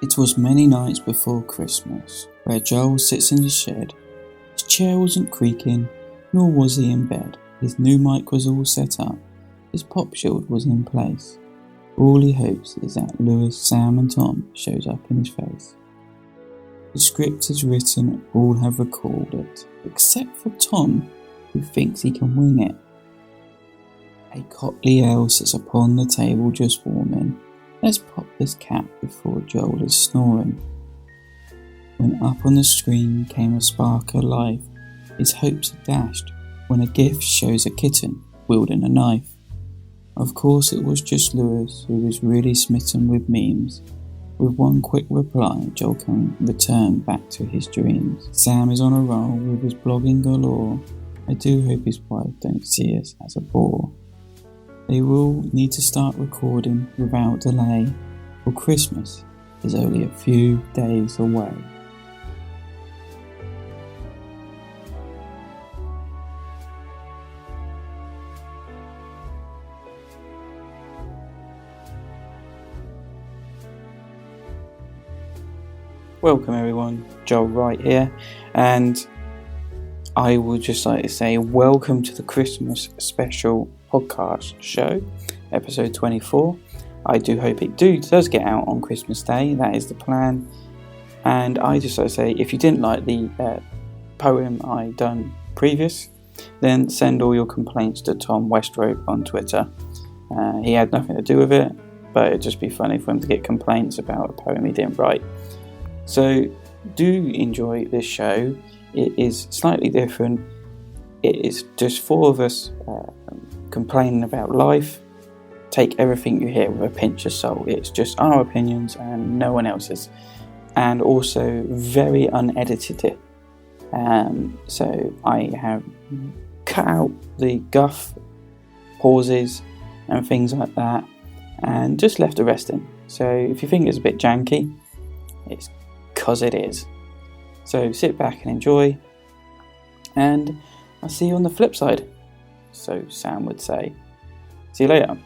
It was many nights before Christmas, where Joel sits in his shed. His chair wasn't creaking, nor was he in bed. His new mic was all set up. His pop shield was in place. All he hopes is that Lewis, Sam and Tom shows up in his face. The script is written, all have recalled it, except for Tom, who thinks he can wing it. A Cotley ale sits upon the table just warming. Let's pop this cap before Joel is snoring. When up on the screen came a spark of life, his hopes are dashed when a gift shows a kitten wielding a knife. Of course it was just Lewis who was really smitten with memes. With one quick reply, Joel can return back to his dreams. Sam is on a roll with his blogging galore. I do hope his wife don't see us as a bore. They will need to start recording without delay, for Christmas is only a few days away. Welcome everyone, Joel Wright here, and I would just like to say welcome to the Christmas Special podcast show, episode 24. I do hope it does get out on Christmas Day, that is the plan. And I just like to say, if you didn't like the poem I done previous, then send all your complaints to Tom Westrope on Twitter. He had nothing to do with it, but it'd just be funny for him to get complaints about a poem he didn't write. So do enjoy this show. It is slightly different. It is just four of us complaining about life. Take everything you hear with a pinch of salt. It's just our opinions and no one else's. And also very unedited. So I have cut out the guff, pauses and things like that and just left the rest in. So if you think it's a bit janky, it's because it is. So sit back and enjoy, and I'll see you on the flip side, so Sam would say. See you later.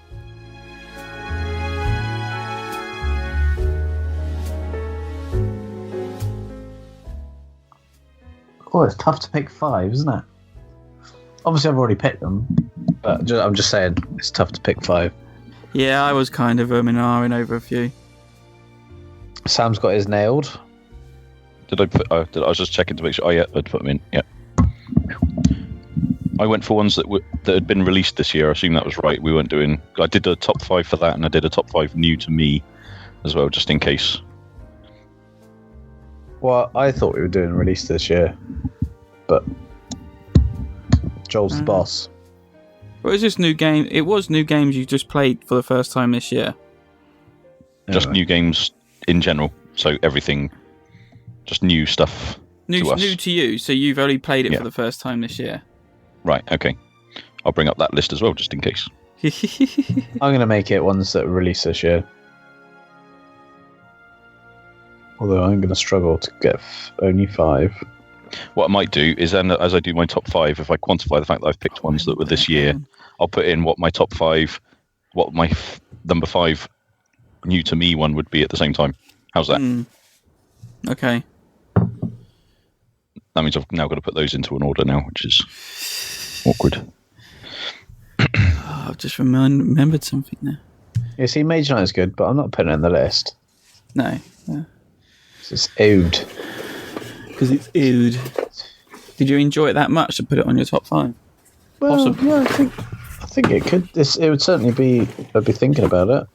Oh, it's tough to pick five, isn't it? Obviously I've already picked them, but I'm just saying it's tough to pick five. Yeah, I was kind of ahhing over a few. Sam's got his nailed. Did I put? I was just checking to make sure. Oh yeah, I'd put them in. Yeah. I went for ones that had been released this year. I assume that was right. We weren't doing. I did a top 5 for that, and I did a top 5 new to me, as well, just in case. Well, I thought we were doing release this year, but Joel's the boss. Well, it's just new game. It was new games you just played for the first time this year. Just new games in general. So everything. Just new stuff to us. New to you, so you've only played it for the first time this year. Right, okay. I'll bring up that list as well, just in case. I'm going to make it ones that release this year. Although I'm going to struggle to get only 5. What I might do is then, as I do my top 5, if I quantify the fact that I've picked ones that were this year, I'll put in what my top 5, what my number 5 new to me one would be at the same time. How's that? Okay. That means I've now got to put those into an order now, which is awkward. I've just remembered something there. Yeah, see, Mage Knight is good, but I'm not putting it in the list. No. It's owed. Because it's owed. Did you enjoy it that much to put it on your top 5? Well, yeah, I think it could. It would certainly be. I'd be thinking about it.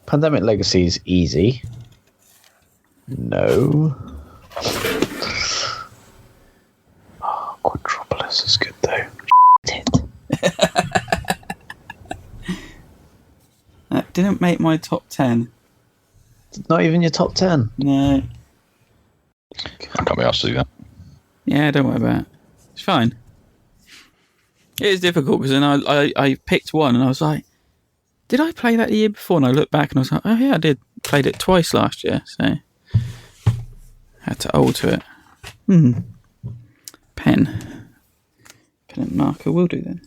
Pandemic Legacy is easy. No. Oh, Quadropolis is good though. That didn't make my top 10. Not even your top 10? No. I can't be asked to do that. Yeah, don't worry about it. It's fine. It is difficult because then I picked one and I was like, did I play that the year before? And I looked back and I was like, oh yeah, I did. Played it twice last year, so had to alter it. Pen and marker will do then.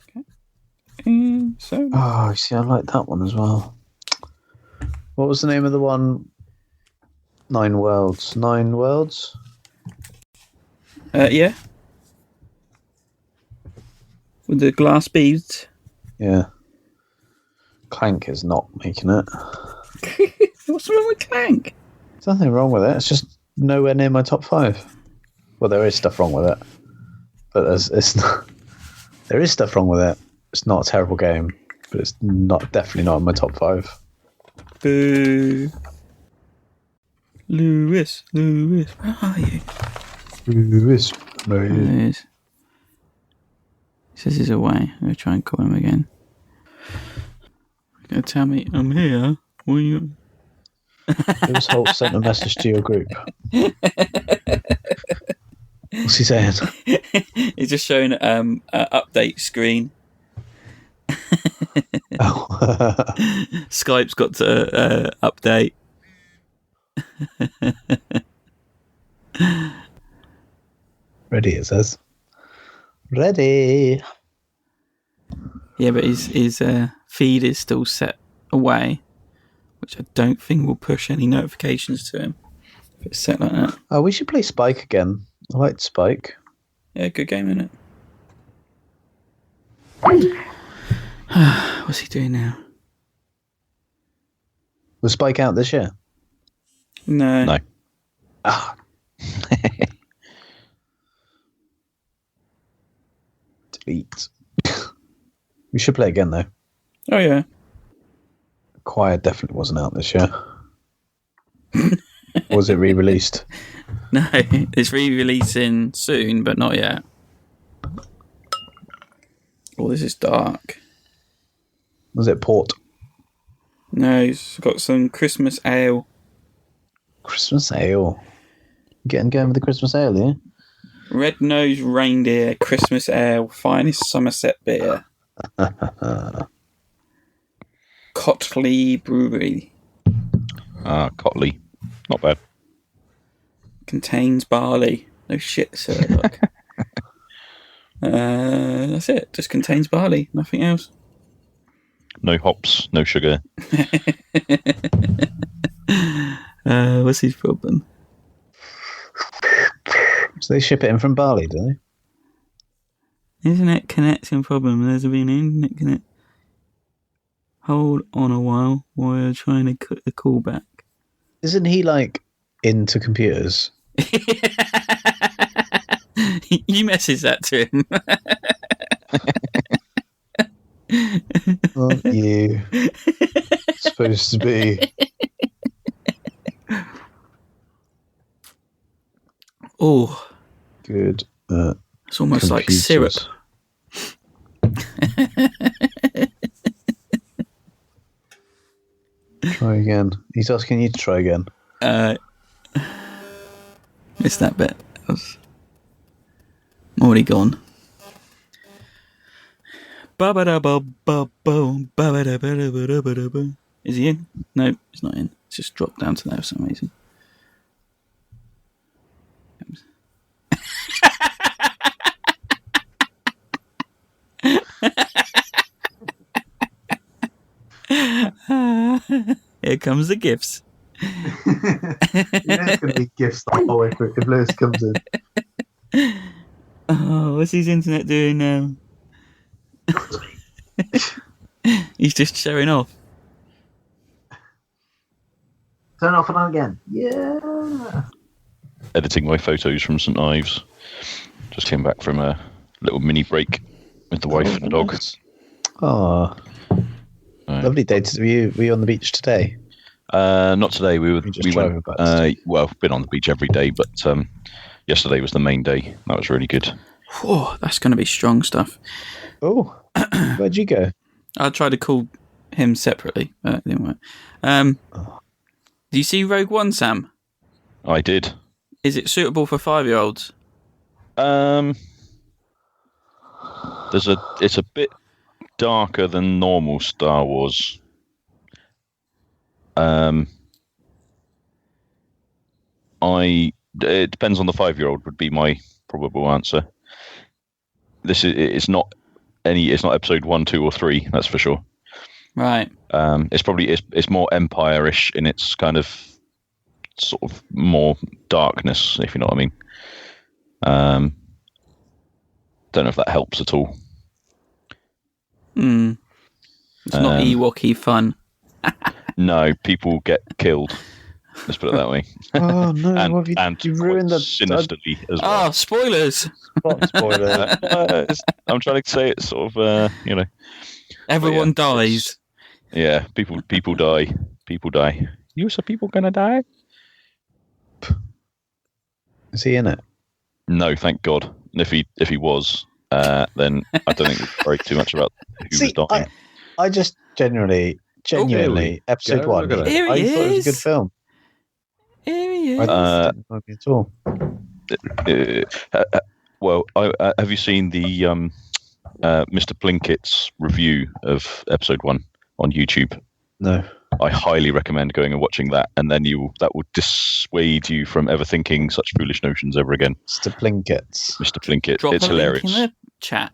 Okay. And so. Oh, see, I like that one as well. What was the name of the one? 9 Worlds. 9 Worlds? Yeah. With the glass beads. Yeah. Clank is not making it. What's wrong with Clank? There's nothing wrong with it. It's just nowhere near my top 5. Well, there is stuff wrong with it. But there is stuff wrong with it. It's not a terrible game, but it's definitely not in my top 5. Boo. Lewis, where are you? Lewis, where are you? There he is. He says he's away. I'm going to try and call him again. You're going to tell me I'm here? What are you... Lewis Holt sent a message to your group. What's he saying? He's just showing an update screen. Oh. Skype's got to update. Ready, it says. Ready. Yeah, but his feed is still set away, which I don't think will push any notifications to him if it's set like that. Oh, we should play Spike again. I liked Spike. Yeah, good game, isn't it? What's he doing now? Was Spike out this year? No. Ah. Delete. We should play again, though. Oh, yeah. Quiet definitely wasn't out this year. Was it re-released? No, it's re-releasing soon, but not yet. Oh, this is dark. Was it port? No, it's got some Christmas ale. Christmas ale. Getting going with the Christmas ale, yeah? Red-nosed reindeer Christmas ale, finest Somerset beer. Cotley Brewery. Cotley. Not bad. Contains barley. No shit, sir. Look. That's it. Just contains barley. Nothing else. No hops, no sugar. What's his problem? So they ship it in from Bali, do they? Internet connection problem. There's been an internet connect. Hold on a while I'm trying to cut the call back. Isn't he like into computers? You message that to him. Aren't you supposed to be? Oh, Good. it's almost like syrup. Try again. He's asking you to try again. Missed that bit. I'm already gone. Is he in? No, he's not in. It's just dropped down to there for some reason. Here comes the gifts. There's going to be gifts the whole way through if Lewis comes in. Oh, what's his internet doing now? He's just showing off. Turn off and on again. Yeah. Editing my photos from St Ives. Just came back from a little mini break with the wife and the dog. Oh, lovely day. Were you on the beach today? Not today. We went. Well, been on the beach every day, but yesterday was the main day. That was really good. Oh, that's going to be strong stuff. Oh, where'd you go? I tried to call him separately, but it didn't work. Do you see Rogue One, Sam? I did. Is it suitable for 5-year-olds? It's a bit darker than normal Star Wars. It depends on the 5-year-old would be my probable answer. It's not episode 1, 2, or 3. That's for sure. Right. It's more Empire-ish in its kind of sort of more darkness, if you know what I mean. Don't know if that helps at all. It's not Ewok-y fun. No, people get killed. Let's put it that way. Oh no! and you ruined the sinisterly as well. Oh, spoilers! Spoiler. I'm trying to say it's sort of Everyone dies. Yeah, people die. People die. You said people gonna die? Is he in it? No, thank God. And if he was, then I don't think we'd worry too much about who was dying. I just genuinely, episode 1. I thought it was a good film. Here he is. I didn't like it at all. Well, have you seen the Mr. Plinkett's review of episode 1 on YouTube? No. I highly recommend going and watching that, and then that will dissuade you from ever thinking such foolish notions ever again. Mr. Plinkett. Mr. Plinkett. Drop it's a hilarious. link in the chat.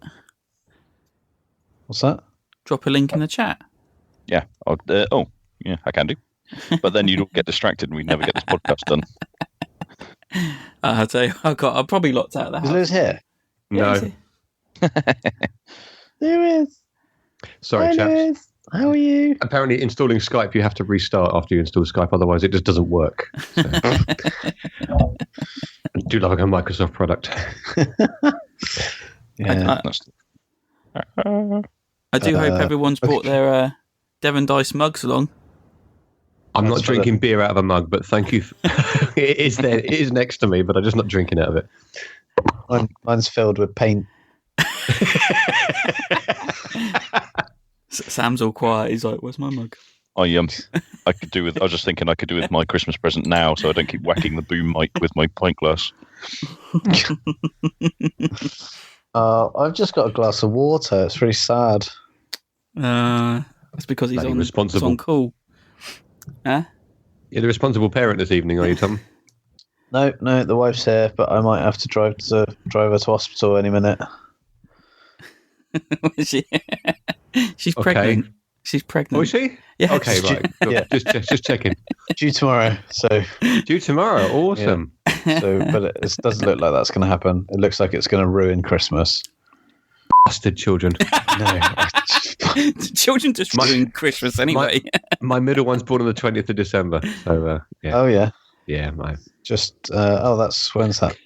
What's that? Drop a link in the chat. Yeah. Yeah, I can do. But then you'd get distracted and we'd never get this podcast done. I'll tell you, I'm probably locked out of the house. Is Lewis here? Yeah, No. Lewis. Sorry, Hi, chaps. Lewis. How are you? Apparently, installing Skype, you have to restart after you install Skype, otherwise it just doesn't work. So. Do like a Microsoft product. Yeah. I do hope everyone's brought their Devon Dice mugs along. I'm not drinking beer out of a mug, but thank you. It is there. It is next to me, but I'm just not drinking out of it. Mine's filled with paint. Sam's all quiet. He's like, "Where's my mug?" I could do with. I was just thinking I could do with my Christmas present now, so I don't keep whacking the boom mic with my pint glass. I've just got a glass of water. It's really sad. That's because he's responsible. on call. Huh? You're the responsible parent this evening, are you, Tom? No, the wife's here, but I might have to drive her to hospital any minute. She's pregnant. She's pregnant. Oh, is she? Yeah. Okay, right. Yeah. Just checking. Due tomorrow, so. Due tomorrow. Awesome. Yeah. But it doesn't look like that's going to happen. It looks like it's going to ruin Christmas. Bastard children. No. Children just ruin Christmas anyway. My middle one's born on the 20th of December. So, yeah. Oh, yeah. Yeah, Just, when's that?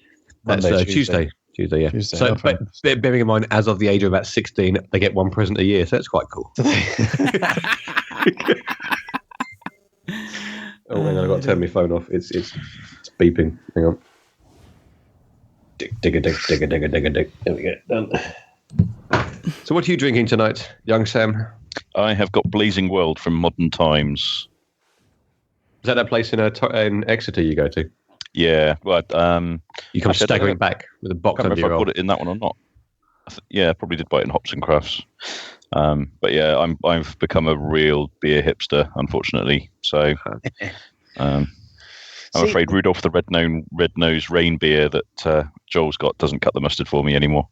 That's Monday, Tuesday. Tuesday, yeah. Tuesday, So, okay. but bearing in mind, as of the age of about 16, they get one present a year, so that's quite cool. Oh, hang on, I've got to turn my phone off. It's beeping. Hang on. Dig. There we go. Done. So what are you drinking tonight, young Sam? I have got Blazing World from Modern Times. Is that place in Exeter you go to? Yeah, well, you come staggering back with a box I can't under remember your if I arm. bought it in that one or not. I probably did buy it in Hops and Crafts. But yeah, I've become a real beer hipster, unfortunately. So I'm afraid Rudolph the Red-Nosed Rain beer that Joel's got doesn't cut the mustard for me anymore.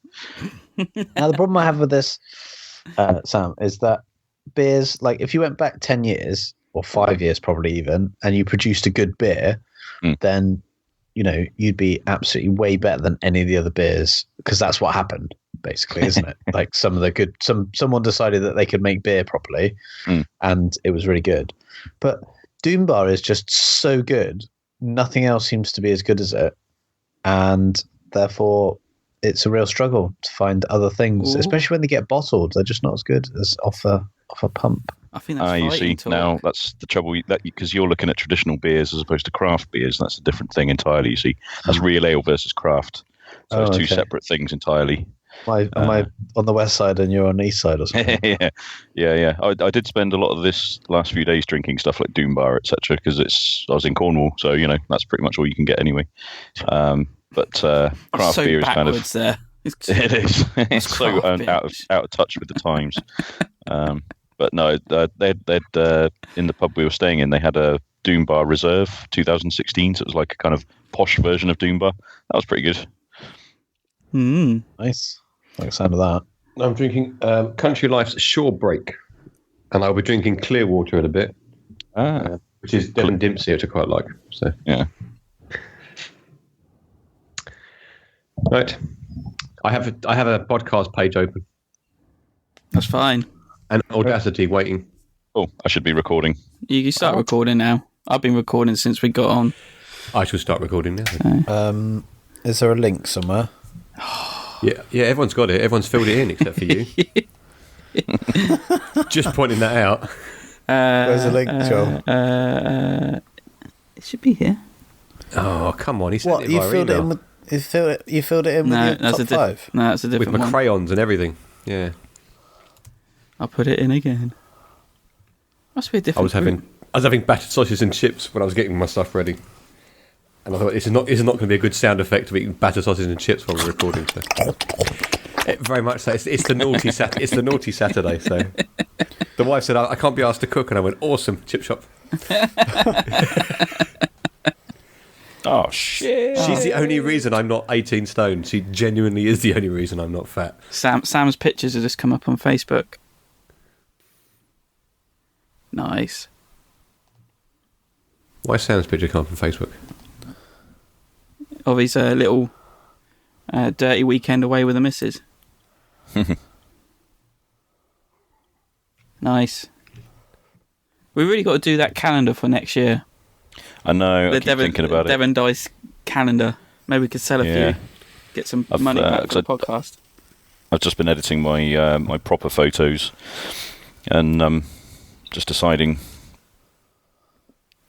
Now, the problem I have with this, Sam, is that beers, like if you went back 10 years or 5 years probably even, and you produced a good beer, then, you'd be absolutely way better than any of the other beers, because that's what happened, basically, isn't it? Like someone decided that they could make beer properly, and it was really good. But Doom Bar is just so good. Nothing else seems to be as good as it. And therefore, it's a real struggle to find other things, especially when they get bottled. They're just not as good as off a pump. I think that's you see, now that's the trouble, because you're looking at traditional beers as opposed to craft beers. That's a different thing entirely, you see. That's real ale versus craft. So it's two separate things entirely. Am I on the west side and you're on the east side or something? Yeah. I did spend a lot of this last few days drinking stuff like Doom Bar, etc., because I was in Cornwall, so that's pretty much all you can get anyway. But craft beer is kind of there. It is. It's so out of touch with the times. But no, they'd in the pub we were staying in, they had a Doom Bar Reserve 2016, so it was like a kind of posh version of Doom Bar. That was pretty good. Nice. I like the sound of that. I'm drinking Country Life's Shore Break. and I'll be drinking clear water in a bit, which is Devon Dice, which I quite like. So Yeah. right, I have a podcast page open That's fine. and Audacity waiting. Oh, I should be recording. You can start recording now. I've been recording since we got on. I shall start recording now. Is there a link somewhere? Yeah, everyone's got it. Everyone's filled it in except for you. Just pointing that out. Where's the link, Joel? It should be here. Oh, come on! He sent What, it you via filled it email. in with... You filled it in No, with your that's top five? No, that's a With different my one. crayons and everything. Yeah. I'll put it in again. Must be a different. I was having battered sausages and chips when I was getting my stuff ready, and I thought this is not going to be a good sound effect of eating battered sausages and chips while we're recording. So. Very much so. It's the naughty it's the naughty Saturday. So the wife said I can't be asked to cook, and I went awesome chip shop. Oh, shit. She's the only reason I'm not 18 stone. She genuinely is the only reason I'm not fat. Sam's pictures have just come up on Facebook. Nice. Why Sam's picture come from Facebook? Of his little dirty weekend away with the missus. Nice. We really got to do that calendar for next year. I know. I keep thinking about it. Devon Dice calendar. Maybe we could sell a few. Get some money back for the podcast. I've just been editing my my proper photos, and just deciding.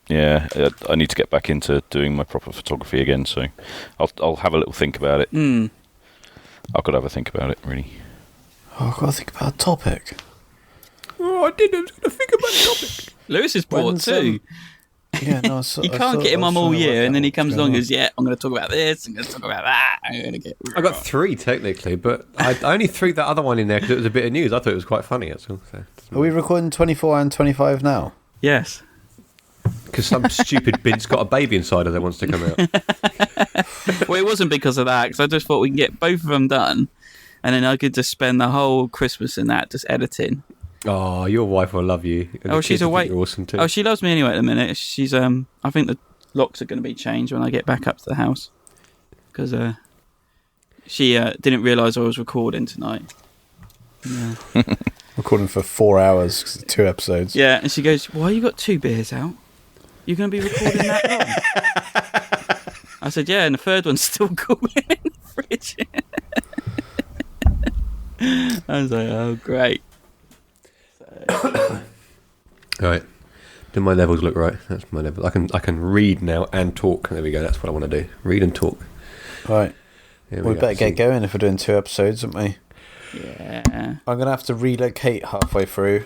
Yeah, I need to get back into doing my proper photography again. So, I'll have a little think about it. I've got to have a think about it, really. Oh, I've got to think about a topic. Oh, I didn't. I was going to think about the topic. Lewis is bored too. Yeah, no, You can't get him on all year, and then he comes along and goes, yeah, I'm going to talk about this, I'm going to talk about that. I got 3 technically, but I only threw that other one in there because it was a bit of news. I thought it was quite funny. That's all. So. Are we recording 24 and 25 now? Yes. Because some stupid bid's got a baby inside her that wants to come out. Well, it wasn't because of that, because I just thought we can get both of them done, and then I could just spend the whole Christmas in that, just editing. Oh, your wife will love you. And Oh, the she's kids will think awake. you're awesome too. Oh, she loves me anyway at the minute. She's I think the locks are going to be changed when I get back up to the house, because she didn't realise I was recording tonight. Yeah. Recording for 4 hours, 'cause it's 2 episodes. Yeah, and she goes, "Why you got 2 beers out? You're going to be recording that long?" I said, "Yeah, and the third one's still cooling in the fridge." I was like, "Oh, great." All right. Do my levels look right? That's my level. I can read now and talk. There we go. That's what I want to do. Read and talk. Right. Here We go. better get going if we're doing 2 episodes, aren't we? Yeah. I'm going to have to relocate halfway through.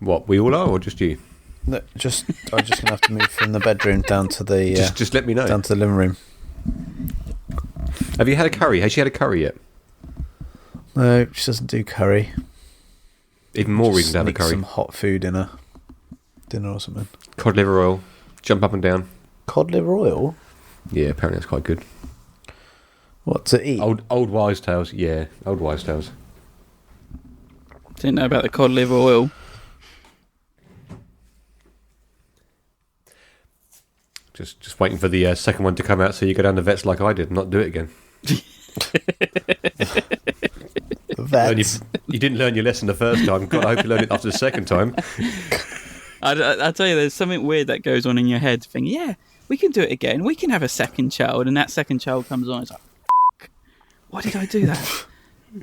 What, we all are, or just you? No, I'm just going to have to move from the bedroom down to the Just let me know. down to the living room. Have you had a curry? Has she had a curry yet? No, she doesn't do curry. Even more Just reason to have a sneak curry. some hot food in her dinner or something. Cod liver oil. Jump up and down. Cod liver oil? Yeah, apparently that's quite good. What to eat? Old wives' tales. Yeah, old wives' tales. Didn't know about the cod liver oil. Just waiting for the second one to come out so you go down to vets like I did and not do it again. Vets. You didn't learn your lesson the first time. God, I hope you learned it after the second time. I tell you, there's something weird that goes on in your head. Thinking, yeah, we can do it again. We can have a second child, and that second child comes on. It's like, why did I do that?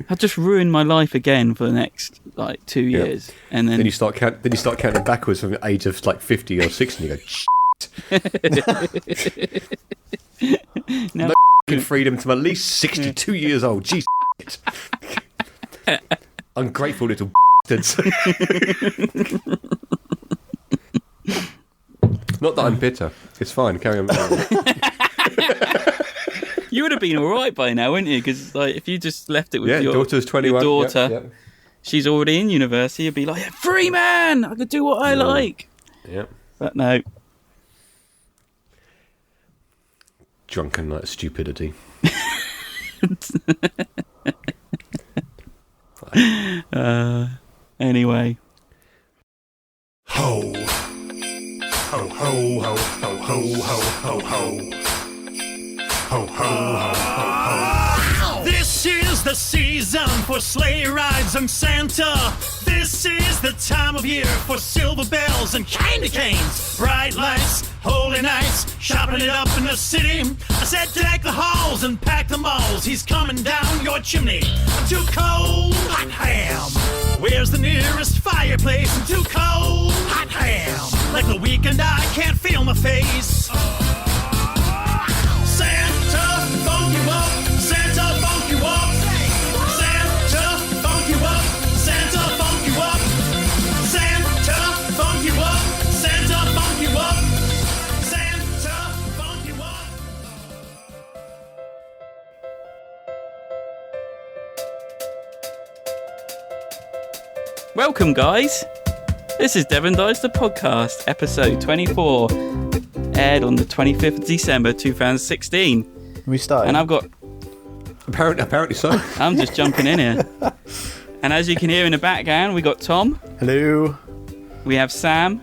I just ruined my life again for the next 2 years, and then Then you start counting backwards from the age of 50 or 60 and you go, now no freedom till at least 62 years old. Jeez. Ungrateful little bastards. Not that I'm bitter. It's fine. Carry on. you would have been all right by now, wouldn't you? Because if you just left it with your daughter's 21. your daughter, Yep. she's already in university. You'd be like, yeah, free man, I could do what I like. Yep. But no. Drunken like stupidity. Anyway. Ho. Ho, ho, ho, ho, ho, ho, ho, ho. Ho, ho, ho, ho, ho. This is the season for sleigh rides and Santa. This is the time of year for silver bells and candy canes. Bright lights, holy nights, shopping it up in the city. I said deck the halls and pack the malls. He's coming down your chimney. I'm too cold, hot ham. Where's the nearest fireplace? I'm too cold, hot ham. Like the weekend I can't feel my face. Santa, funk you up. Santa, funk you up. Santa, funk you up. Santa, funk you up. Santa, funk you up. Santa, funk you up. Santa, funk you up. Welcome, guys. This is Devon Dice, the podcast, episode 24, aired on the 25th of December 2016. We started. And I've got... Apparently so. I'm just jumping in here. And as you can hear in the background, we got Tom, Hello. we have Sam,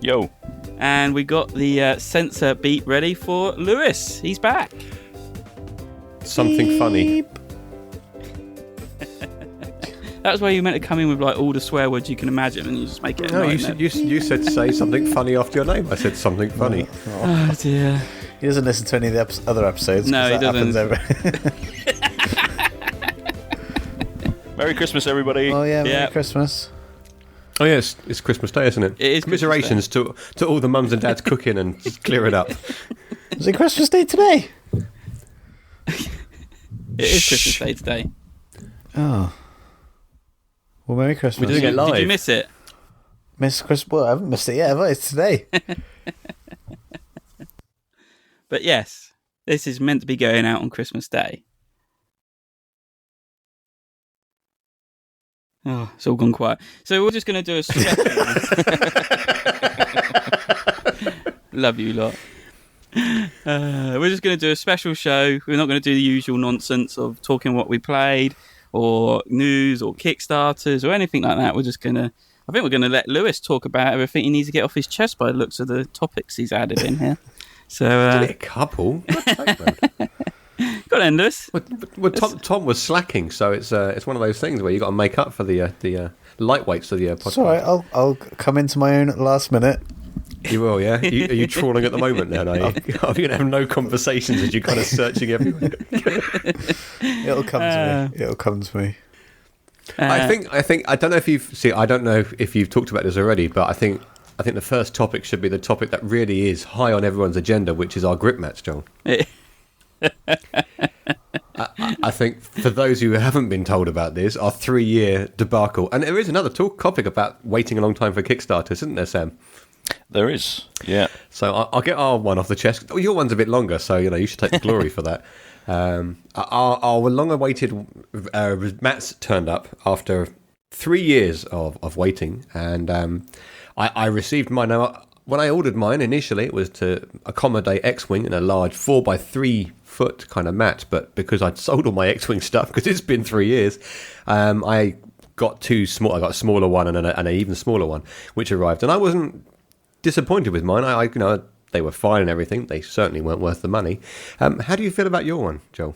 Yo. and we got the censor beat ready for Lewis. He's back. Something funny. That's where you meant to come in with like all the swear words you can imagine, and you just make it. A No, nightmare. you said say something funny after your name. I said something funny. Oh dear. He doesn't listen to any of the other episodes. No, 'cause he that happens every... Merry Christmas, everybody. Oh yeah, Merry Yeah. Christmas. Oh yes, it's Christmas Day, isn't it? It is Christmas Commiserations to all the mums and dads cooking and just clear it up. Is it Christmas Day today? It is Christmas Day today. Oh. Well, Merry Christmas. We're doing it live. Did you miss it? Miss Christmas. Well, I haven't missed it yet, have I? It's today. But yes, this is meant to be going out on Christmas Day. Oh, it's all gone quiet. So we're just going to do a special. Love you lot. We're just going to do a special show. We're not going to do the usual nonsense of talking what we played or news or Kickstarters or anything like that. We're just going to... I think we're going to let Lewis talk about everything he needs to get off his chest by the looks of the topics he's added in here. So, Did it a couple? go on, Lewis. Well, Tom was slacking, so it's one of those things where you got to make up for the lightweights of the podcast. It's all right. I'll come into my own at the last minute. You will, yeah. Are you trawling at the moment? Then are you? Are you going to have no conversations as you're kind of searching everywhere? It'll come to me. It'll come to me. I think I don't know if you've talked about this already, but I think the first topic should be the topic that really is high on everyone's agenda, which is our grip match, Joel. I think for those who haven't been told about this, our 3-year debacle, and there is another topic about waiting a long time for Kickstarter, isn't there, Sam? There is. Yeah. So I'll get our one off the chest. Oh, your one's a bit longer, so you should take the glory for that. Our long-awaited mats turned up after 3 years of waiting, and I received mine. Now, when I ordered mine initially, it was to accommodate X-Wing in a large 4x3 foot kind of mat, but because I'd sold all my X-Wing stuff, because it's been 3 years, I got too small. I got a smaller one and an even smaller one, which arrived, and I wasn't disappointed with mine. They were fine and everything. They certainly weren't worth the money. How do you feel about your one, Joel?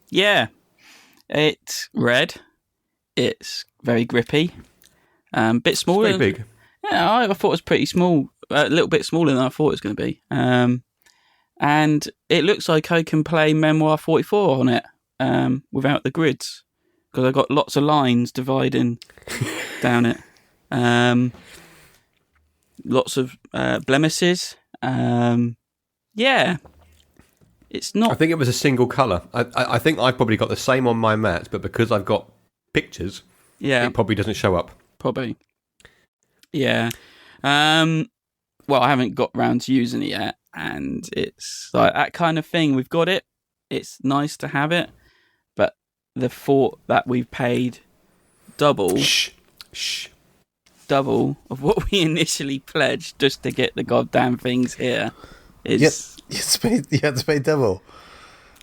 Yeah, it's red. It's very grippy. Bit smaller. It's very big. Yeah, I thought it was pretty small. A little bit smaller than I thought it was going to be. And it looks like I can play Memoir 44 on it without the grids, because I've got lots of lines dividing down it. Lots of blemishes. Yeah. It's not... I think it was a single colour. I think I've probably got the same on my mat, but because I've got pictures, it probably doesn't show up. Probably. Yeah. Well, I haven't got round to using it yet, and it's like that kind of thing. We've got it. It's nice to have it, but the thought that we've paid double of what we initially pledged just to get the goddamn things here is... You had to pay double.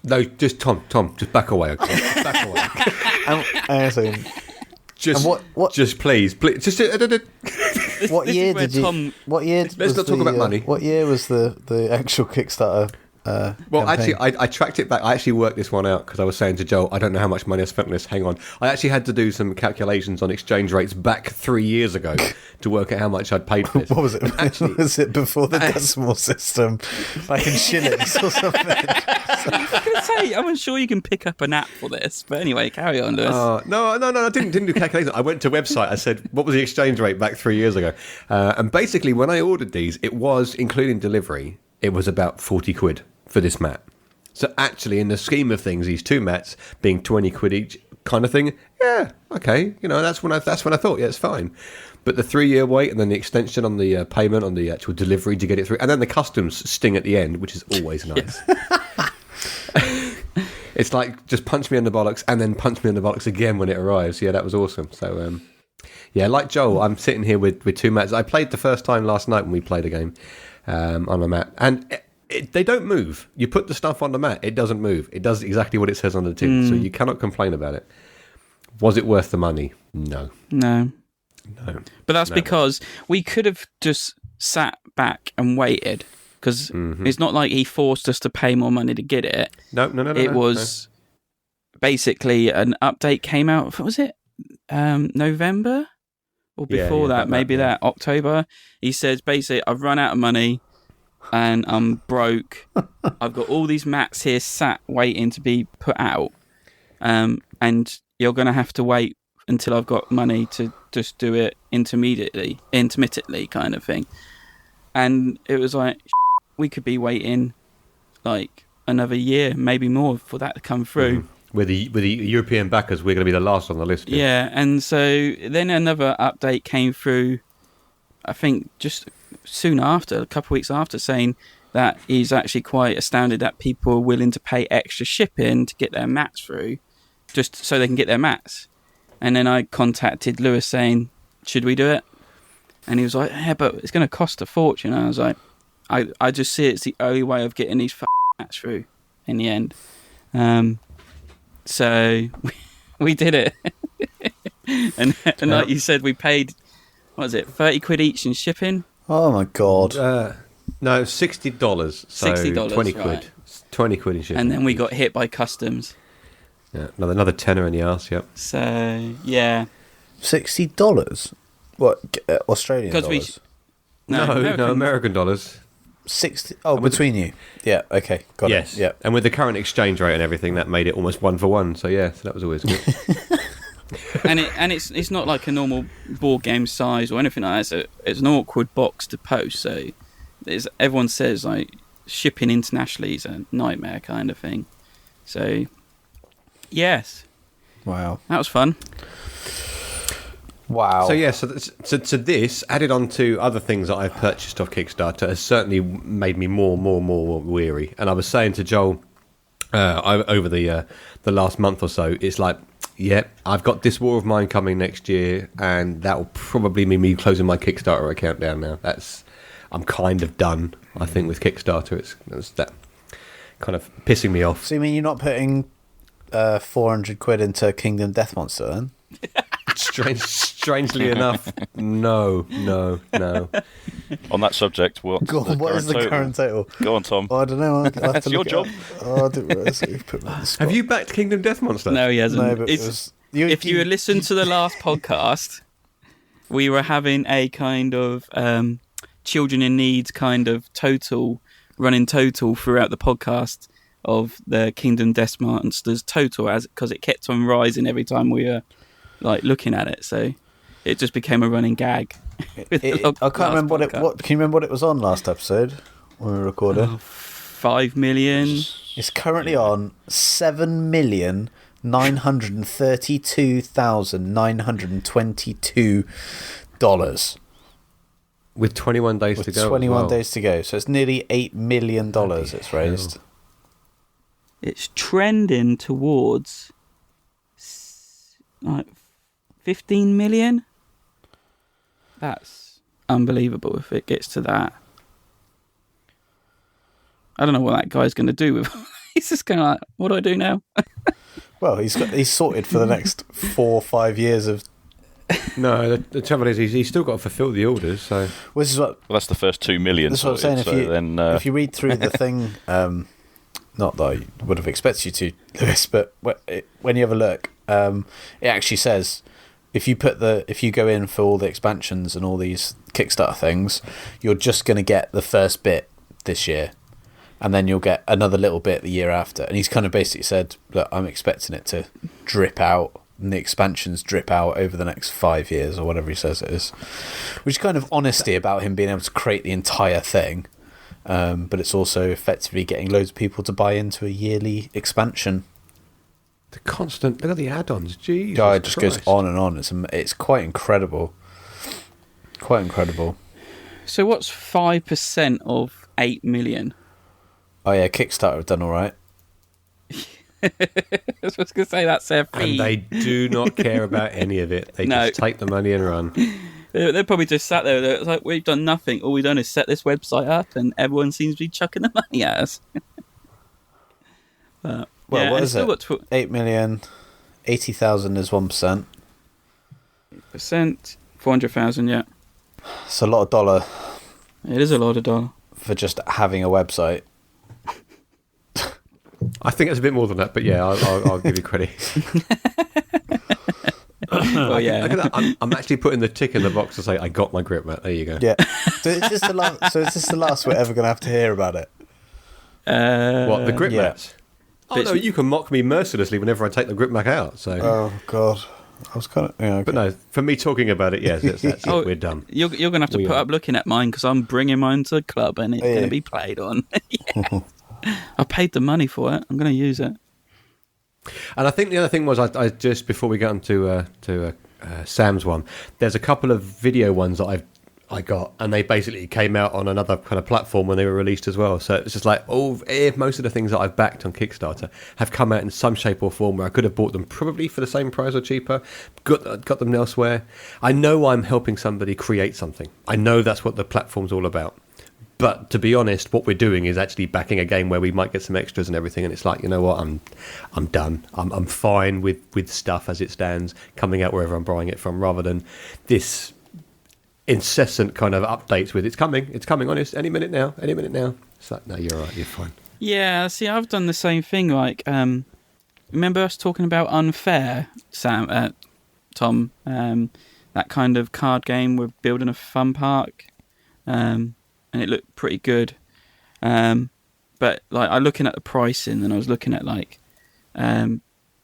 No, just Tom, just back away. Okay? Just back away. Hang on a second. Just, what? Just please. Just. What This year is where did you? Tom- What year? Let's not talk about money. What year was the actual Kickstarter? Well, campaign? actually, I tracked it back. I actually worked this one out because I was saying to Joel, I don't know how much money I spent on this. Hang on. I actually had to do some calculations on exchange rates back 3 years ago to work out how much I'd paid for this. What was it? Actually, Was it before the decimal system, like in shillings or something? I was going to say, I'm sure you can pick up an app for this. But anyway, carry on, Lewis. No, I didn't do calculations. I went to a website. I said, what was the exchange rate back 3 years ago? And basically, when I ordered these, it was, including delivery, it was about 40 quid for this mat. So actually, in the scheme of things, these two mats being 20 quid each kind of thing, yeah, okay. You know, that's when I thought, yeah, it's fine. But the 3 year wait and then the extension on the payment on the actual delivery to get it through, and then the customs sting at the end, which is always nice. It's like, just punch me in the bollocks and then punch me in the bollocks again when it arrives. Yeah, that was awesome. So, yeah, like Joel, I'm sitting here with two mats. I played the first time last night when we played a game on a mat. And they don't move. You put the stuff on the mat, it doesn't move. It does exactly what it says on the tin. So you cannot complain about it. Was it worth the money? No. But that's because we could have just sat back and waited. Because it's not like he forced us to pay more money to get it. No. It was basically an update came out. What was it? November? Or before that, maybe that October. He says, basically, I've run out of money and I'm broke. I've got all these mats here sat waiting to be put out. And you're going to have to wait until I've got money to just do it intermittently kind of thing. And it was like, we could be waiting like another year, maybe more, for that to come through. With the European backers, we're going to be the last on the list. Yeah, and so then another update came through, I think just soon after, a couple of weeks after, saying that he's actually quite astounded that people are willing to pay extra shipping to get their mats through, just so they can get their mats. And then I contacted Lewis saying, should we do it? And he was like, yeah, but it's going to cost a fortune. And I was like, I just see it's the only way of getting these mats through in the end. So we did it. and like you said, we paid, what was it, 30 quid each in shipping? Oh my God. No, $60. So $60, 20 quid. right. 20 quid in shipping. And then we got hit by customs. Yeah, another tenner in the arse, yep. So, yeah. $60? What, Australian Because dollars? No, American dollars. 60. Oh, between you. Yeah, okay, got it. Yes, yeah. And with the current exchange rate and everything, that made it almost 1 for 1. So yeah, so that was always good. and it's not like a normal board game size or anything like that. It's an awkward box to post. So everyone says like shipping internationally is a nightmare kind of thing. So yes, Wow, that was fun. Wow. So yeah, so this added on to other things that I've purchased off Kickstarter has certainly made me more weary. And I was saying to Joel over the last month or so, it's like, yeah, I've got this War of Mine coming next year, and that will probably mean me closing my Kickstarter account down now. I'm kind of done, I think, with Kickstarter. It's that kind of pissing me off. So you mean you're not putting 400 quid into Kingdom Death Monster then? Strangely enough, no. On that subject, what What is the current total? Go on, Tom. Oh, I don't know. That's your job. I didn't realise you put me on the spot. Have you backed Kingdom Death Monster? No, he hasn't. No, but if you listened to the last podcast, we were having a kind of children in need kind of running total throughout the podcast of the Kingdom Death Monsters total, because it kept on rising every time we were like looking at it, so it just became a running gag. I can't remember what. Can you remember what it was on last episode when we recorded? 5 million. It's currently on $7,932,922 with 21 days to go. 21 days to go, so it's nearly $8 million it's raised. It's trending towards like 15 million. That's unbelievable if it gets to that. I don't know what that guy's going to do with. He's just going what do I do now? Well, he's sorted for the next 4 or 5 years of No, the trouble is he's still got to fulfil the orders. So Well, this is what Well, that's the first 2 million. That's what I'm saying. sorted, If you read through the thing, not that I would have expected you to, Lewis, but when you have a look, it actually says if you go in for all the expansions and all these Kickstarter things, you're just going to get the first bit this year, and then you'll get another little bit the year after. And he's kind of basically said, look, I'm expecting it to drip out, and the expansions drip out over the next 5 years or whatever he says it is, which is kind of honesty about him being able to create the entire thing. But it's also effectively getting loads of people to buy into a yearly expansion. the constant look at the add-ons. Jeez, God, it just goes on and on. It's quite incredible. Quite incredible. So what's 5% of 8 million? Oh yeah, Kickstarter have done all right. I was going to say that's their fee. And they do not care about any of it. They just take the money and run. They're probably just sat there. It's like, we've done nothing. All we've done is set this website up, and everyone seems to be chucking the money at us. Well, what is it? 8 million, 80,000 is 1%. 8%, 400,000. Yeah, It's a lot of dollar it is a lot of dollar. for just having a website. I think it's a bit more than that, but yeah, I'll give you credit. Well, yeah. Look at that. I'm actually putting the tick in the box to say I got my grip mat. There you go. Yeah. So is this the last we're ever going to have to hear about it? What, the grip yeah. mats? Oh no, you can mock me mercilessly whenever I take the grip mat out. So, Oh God, I was kind of. Yeah, okay. but no, for me talking about it, yes, that's it. Oh, We're done. You're going to have to We put are. up looking at mine because I'm bringing mine to the club and it's Yeah. going to be played on. Yeah. I paid the money for it. I'm going to use it. And I think the other thing was, I just before we get on to Sam's one, there's a couple of video ones that I got, and they basically came out on another kind of platform when they were released as well. So it's just like, most of the things that I've backed on Kickstarter have come out in some shape or form where I could have bought them probably for the same price or cheaper, got them elsewhere. I know I'm helping somebody create something. I know that's what the platform's all about. But to be honest, what we're doing is actually backing a game where we might get some extras and everything, and it's like, you know what, I'm done. I'm fine with stuff as it stands coming out wherever I'm buying it from, rather than this incessant kind of updates with it's coming, honest, any minute now. It's like, no, you're all right, you're fine. Yeah, see, I've done the same thing. Like, remember us talking about Unfair, Sam, Tom? That kind of card game we're building a fun park. And it looked pretty good. But like, I looking at the pricing, and I was looking at like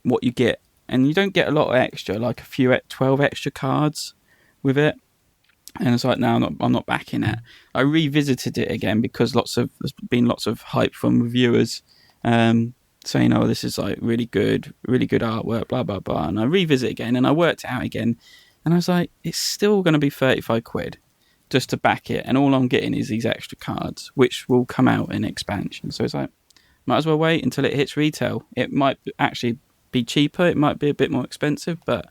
what you get, and you don't get a lot of extra, like a few 12 extra cards with it. And it's like, no, I'm not backing it. I revisited it again because there's been lots of hype from reviewers saying, oh, this is like really good artwork, blah blah blah. And I revisit again, and I worked it out again, and I was like, it's still going to be 35 quid. Just to back it, and all I'm getting is these extra cards, which will come out in expansion. So it's like, might as well wait until it hits retail. It might actually be cheaper, it might be a bit more expensive, but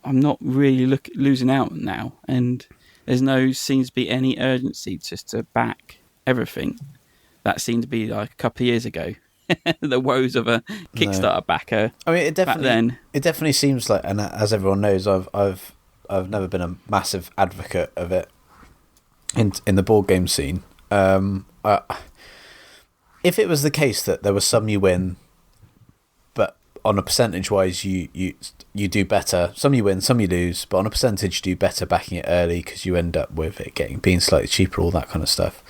I'm not really losing out now, and seems to be any urgency just to back everything. That seemed to be like a couple of years ago. The woes of a Kickstarter backer. I mean, it definitely seems like, and as everyone knows, I've never been a massive advocate of it in the board game scene. If it was the case that there was some you win, but on a percentage wise you do better. Some you win, some you lose, but on a percentage you do better backing it early because you end up with it being slightly cheaper, all that kind of stuff.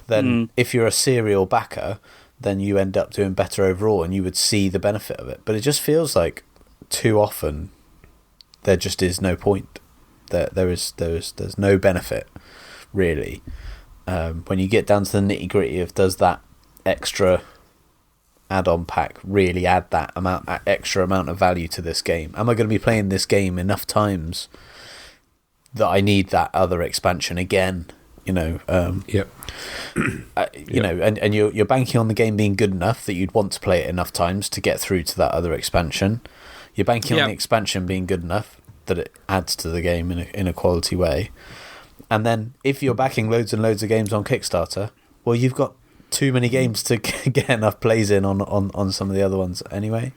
Then if you're a serial backer, then you end up doing better overall, and you would see the benefit of it. But it just feels like too often there just is no point. There's no benefit really when you get down to the nitty gritty of, does that extra add-on pack really add that extra amount of value to this game? Am I going to be playing this game enough times that I need that other expansion again? You know, Yep. you know, and you're banking on the game being good enough that you'd want to play it enough times to get through to that other expansion. You're banking on the expansion being good enough that it adds to the game in a quality way. And then if you're backing loads and loads of games on Kickstarter, well, you've got too many games to get enough plays in on some of the other ones anyway.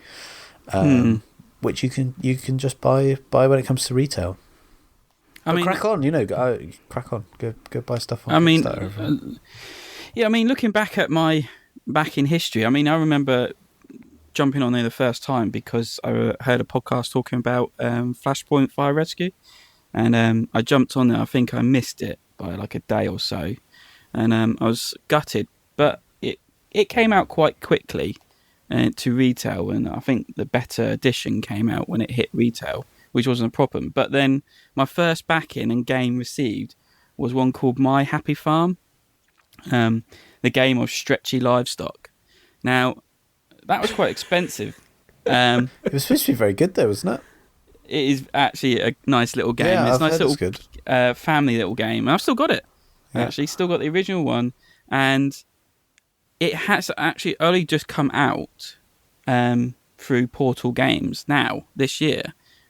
which you can just buy when it comes to retail. I mean, crack on, crack on. Go buy stuff on I mean, Kickstarter. yeah, I mean, looking back in history, I mean, I remember jumping on there the first time because I heard a podcast talking about Flashpoint Fire Rescue, and I jumped on there. I think I missed it by like a day or so, and I was gutted. But it came out quite quickly to retail, and I think the better edition came out when it hit retail, which wasn't a problem. But then my first back-in and game received was one called My Happy Farm, the game of stretchy livestock. Now, that was quite expensive. It was supposed to be very good, though, wasn't it? It is actually a nice little game. Yeah, it's a nice little good. Family little game. And I've still got it. Yeah. Actually, still got the original one. And it has actually only just come out through Portal Games now, this year.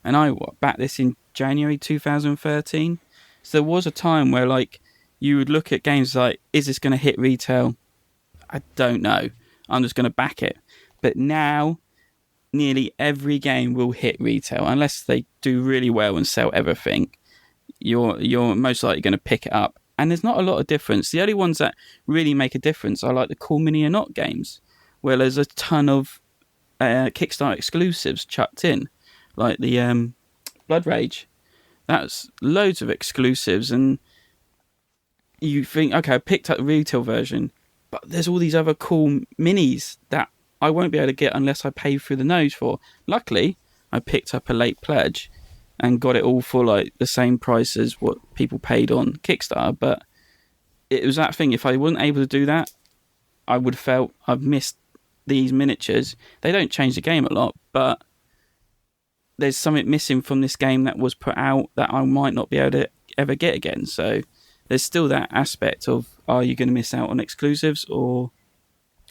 And I backed this in January 2013. So there was a time where, like, you would look at games like, is this going to hit retail? I don't know. I'm just going to back it. But now, nearly every game will hit retail. Unless they do really well and sell everything, you're most likely going to pick it up. And there's not a lot of difference. The only ones that really make a difference are like the Cool Mini or Not games, where there's a ton of Kickstarter exclusives chucked in. Like the Blood Rage. That's loads of exclusives, and you think, okay, I picked up the retail version, but there's all these other cool minis that I won't be able to get unless I pay through the nose for. Luckily, I picked up a late pledge and got it all for like the same price as what people paid on Kickstarter, but it was that thing. If I wasn't able to do that, I would have felt I've missed these miniatures. They don't change the game a lot, but there's something missing from this game that was put out that I might not be able to ever get again. So there's still that aspect of, are you going to miss out on exclusives, or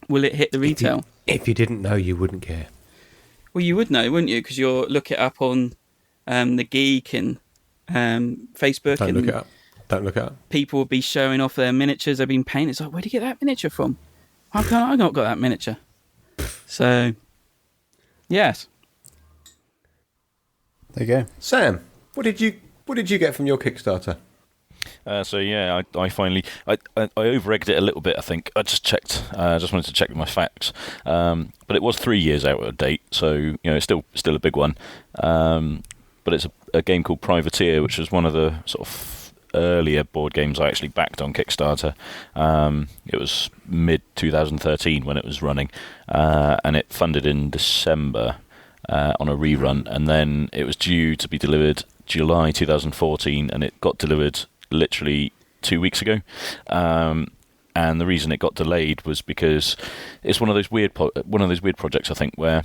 will it hit the retail? If you didn't know, you wouldn't care. Well, you would know, wouldn't you? Because you'll look it up on the Geek and Facebook. Don't look it up. People will be showing off their miniatures they've been painting. It's like, where'd you get that miniature from? How come I not got that miniature? So, yes. There you go. Sam, what did you get from your Kickstarter? I finally over-egged it a little bit. I think I just checked. I just wanted to check my facts, but it was 3 years out of date, so it's still a big one. But it's a game called Privateer, which was one of the sort of earlier board games I actually backed on Kickstarter. It was mid 2013 when it was running, and it funded in December on a rerun, and then it was due to be delivered July 2014, and it got delivered literally 2 weeks ago. And the reason it got delayed was because it's one of those weird projects, I think, where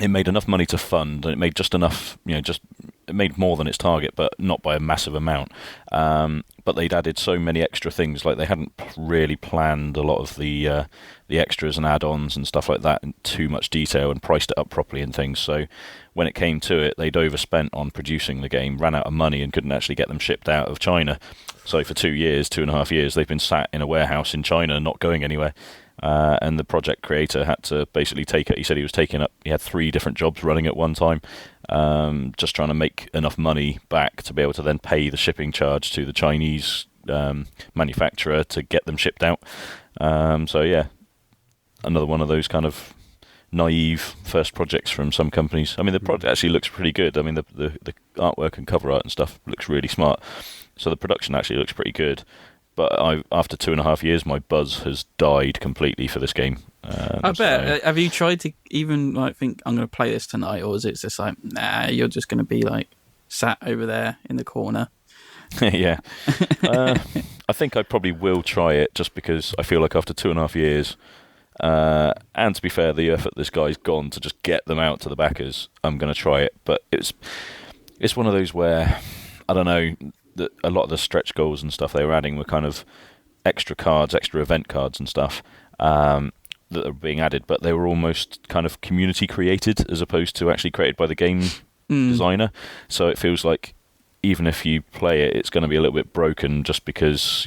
it made enough money to fund, and it made just enough, it made more than its target, but not by a massive amount. But they'd added so many extra things, like they hadn't really planned a lot of the extras and add-ons and stuff like that in too much detail and priced it up properly and things. So when it came to it, they'd overspent on producing the game, ran out of money, and couldn't actually get them shipped out of China. So for 2.5 years, they've been sat in a warehouse in China, not going anywhere. And the project creator had to basically take it. He said he had 3 different jobs running at one time, just trying to make enough money back to be able to then pay the shipping charge to the Chinese manufacturer to get them shipped out. So yeah, another one of those kind of naive first projects from some companies. I mean, the project actually looks pretty good. I mean, the artwork and cover art and stuff looks really smart. So the production actually looks pretty good. But after 2.5 years, my buzz has died completely for this game. I bet. Have you tried to even think, I'm going to play this tonight, or is it just like, nah, you're just going to be sat over there in the corner? Yeah. I think I probably will try it, just because I feel like after 2.5 years, and to be fair, the effort this guy's gone to just get them out to the backers, I'm going to try it. But it's one of those where, I don't know, a lot of the stretch goals and stuff they were adding were kind of extra event cards and stuff that are being added, but they were almost kind of community created as opposed to actually created by the game designer. So it feels like even if you play it, it's going to be a little bit broken just because,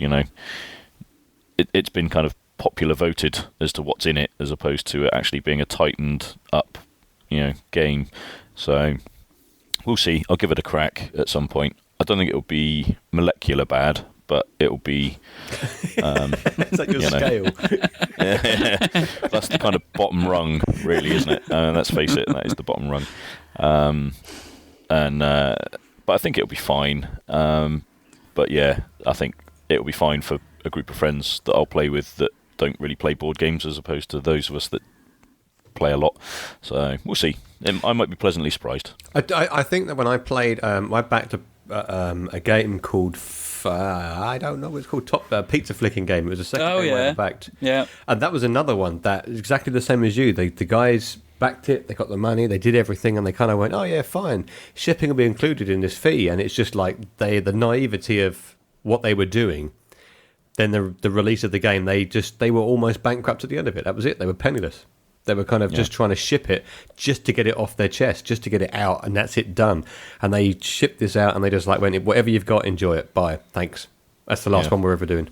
it's been kind of popular voted as to what's in it, as opposed to it actually being a tightened up, game. So we'll see. I'll give it a crack at some point. I don't think it'll be molecular bad, but it'll be. It's like your scale. That's the kind of bottom rung, really, isn't it? Let's face it, that is the bottom rung. But I think it'll be fine. But yeah, I think it'll be fine for a group of friends that I'll play with that don't really play board games, as opposed to those of us that play a lot. So we'll see. I might be pleasantly surprised. I think that when I played, I backed a game called I don't know what it's called, pizza flicking game. It was the second game I backed. Yeah, and that was another one that is exactly the same as you. The guys backed it, they got the money, they did everything, and they kind of went, oh yeah, fine, shipping will be included in this fee. And it's just like the naivety of what they were doing. Then the release of the game, they were almost bankrupt at the end of it. That was it. They were penniless. They were kind of just trying to ship it just to get it off their chest, just to get it out, and that's it, done. And they shipped this out, and they just like went, whatever you've got, enjoy it, bye, thanks. That's the last one we're ever doing.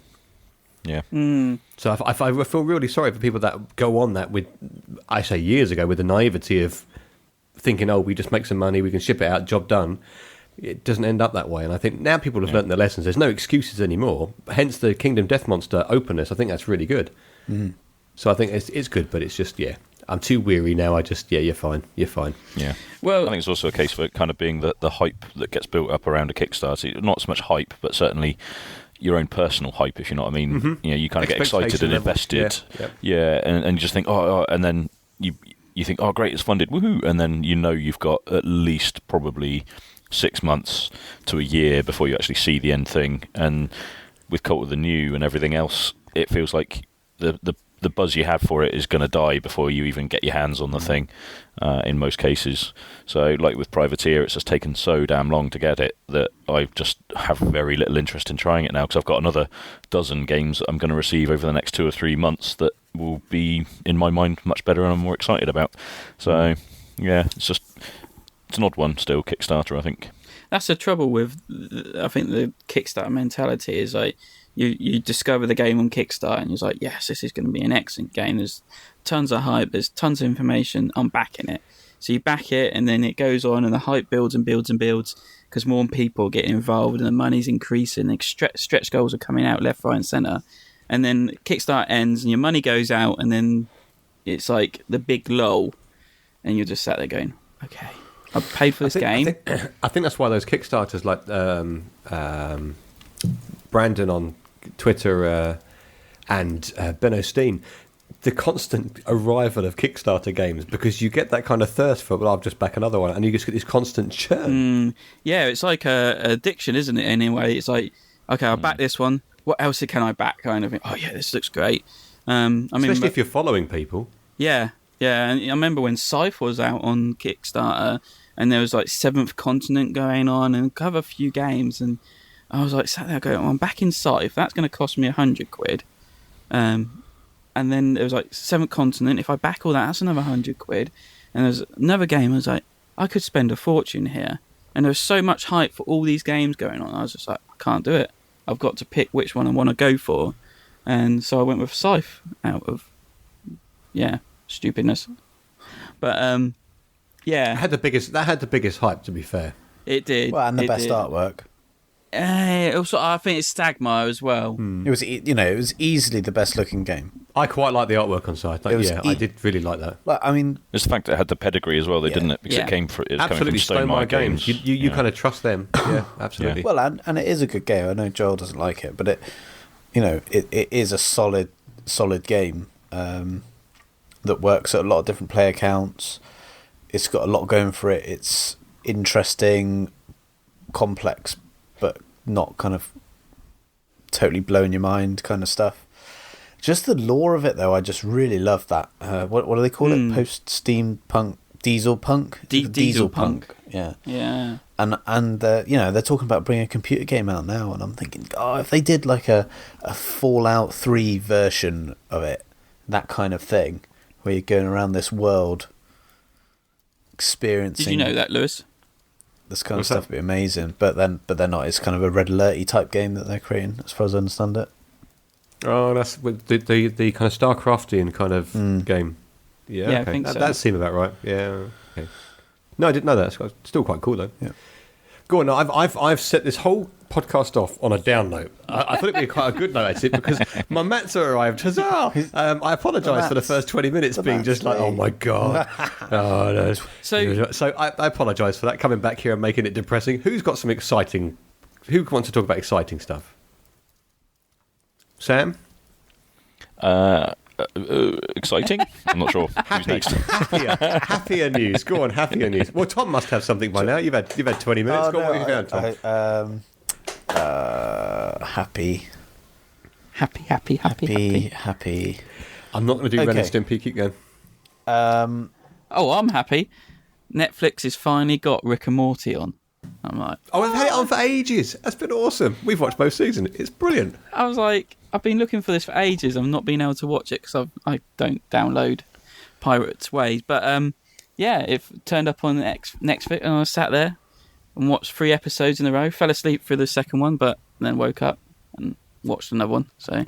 Yeah. So I feel really sorry for people that go on that with, I say years ago, with the naivety of thinking, oh, we just make some money, we can ship it out, job done. It doesn't end up that way. And I think now people have learnt their lessons. There's no excuses anymore. Hence the Kingdom Death Monster openness. I think that's really good. So I think it's good, but it's just, I'm too weary now. You're fine. Yeah. Well, I think it's also a case of it kind of being the hype that gets built up around a Kickstarter. Not so much hype, but certainly your own personal hype, if you know what I mean. Mm-hmm. You know, you kind of get excited and invested. And you just think, and then you think, oh, great, it's funded, woohoo! And then you've got at least probably 6 months to a year before you actually see the end thing. And with Cult of the New and everything else, it feels like the buzz you have for it is going to die before you even get your hands on the thing, in most cases. So, like with Privateer, it's just taken so damn long to get it that I just have very little interest in trying it now, because I've got another dozen games that I'm going to receive over the next 2 or 3 months that will be, in my mind, much better and I'm more excited about. So, yeah, it's an odd one still, Kickstarter, I think. That's the trouble with, I think, the Kickstarter mentality is like, you discover the game on Kickstarter and you're like, yes, this is going to be an excellent game. There's tons of hype. There's tons of information. I'm backing it. So you back it and then it goes on and the hype builds and builds and builds because more people get involved and the money's increasing. Stretch goals are coming out left, right and centre. And then Kickstarter ends and your money goes out and then it's like the big lull and you're just sat there going, okay, I've paid for this game. I think that's why those Kickstarters like Brandon on Twitter and Ben O'Steen, the constant arrival of Kickstarter games, because you get that kind of thirst for, well, I'll just back another one, and you just get this constant churn. Yeah, it's like a addiction, isn't it? Anyway, it's like, okay, I'll back this one. What else can I back? Kind of thing. Oh yeah, this looks great. Especially if you're following people. Yeah. And I remember when Scythe was out on Kickstarter, and there was like Seventh Continent going on, and cover a few games, and I was like sat there going, I'm back in Scythe. That's going to cost me £100. And then there was like Seventh Continent. If I back all that, that's another £100. And there's another game. I was like, I could spend a fortune here. And there was so much hype for all these games going on. I was just like, I can't do it. I've got to pick which one I want to go for. And so I went with Scythe out of, stupidness. But that had the biggest hype, to be fair. It did. Well, and the best artwork. Also, I think it's Stagmire as well. It was, it was easily the best looking game. I quite like the artwork on Scythe. I did really like that. Well, I mean, it's the fact that it had the pedigree as well, didn't it? Because it came from absolutely Stonemaier Games. You kind of trust them. Yeah, absolutely. Well, and it is a good game. I know Joel doesn't like it, but it is a solid game that works at a lot of different player counts. It's got a lot going for it. It's interesting, complex, but not kind of totally blowing your mind kind of stuff. Just the lore of it, though, I just really love that. What do they call it? Post-steampunk, diesel punk? Diesel punk. Yeah. And they're talking about bringing a computer game out now, and I'm thinking, if they did like a Fallout 3 version of it, that kind of thing, where you're going around this world experiencing... Did you know that, Lewis? This kind of stuff would be amazing, but they're not. It's kind of a Red Alert-y type game that they're creating, as far as I understand it. Oh, that's the kind of StarCraftian kind of game. Yeah, okay. I think so. That seemed about right. Yeah. Okay. No, I didn't know that. It's still quite cool though. Yeah. Go on. No, I've set this whole podcast off on a down note. I thought it'd be quite a good note actually because my mats have arrived. Huzzah! I apologise for the first 20 minutes being just like, oh my god. Oh no. So I apologise for that. Coming back here and making it depressing. Who's got some exciting? Who wants to talk about exciting stuff? Sam? Exciting? I'm not sure. Who's next? Happier news. Go on, happier news. Well, Tom must have something by now. You've had 20 minutes. Go on, what have you found, Tom? Happy. I'm not going to do Ren and Stimpy. Keep going. Oh, I'm happy. Netflix has finally got Rick and Morty on. I'm like, I've had it on for ages. That's been awesome. We've watched both seasons. It's brilliant. I was like, I've been looking for this for ages. I've not been able to watch it because I don't download Pirates Ways. But yeah, it turned up on Netflix, and I sat there and watched 3 episodes in a row. Fell asleep for the second one, but then woke up and watched another one. So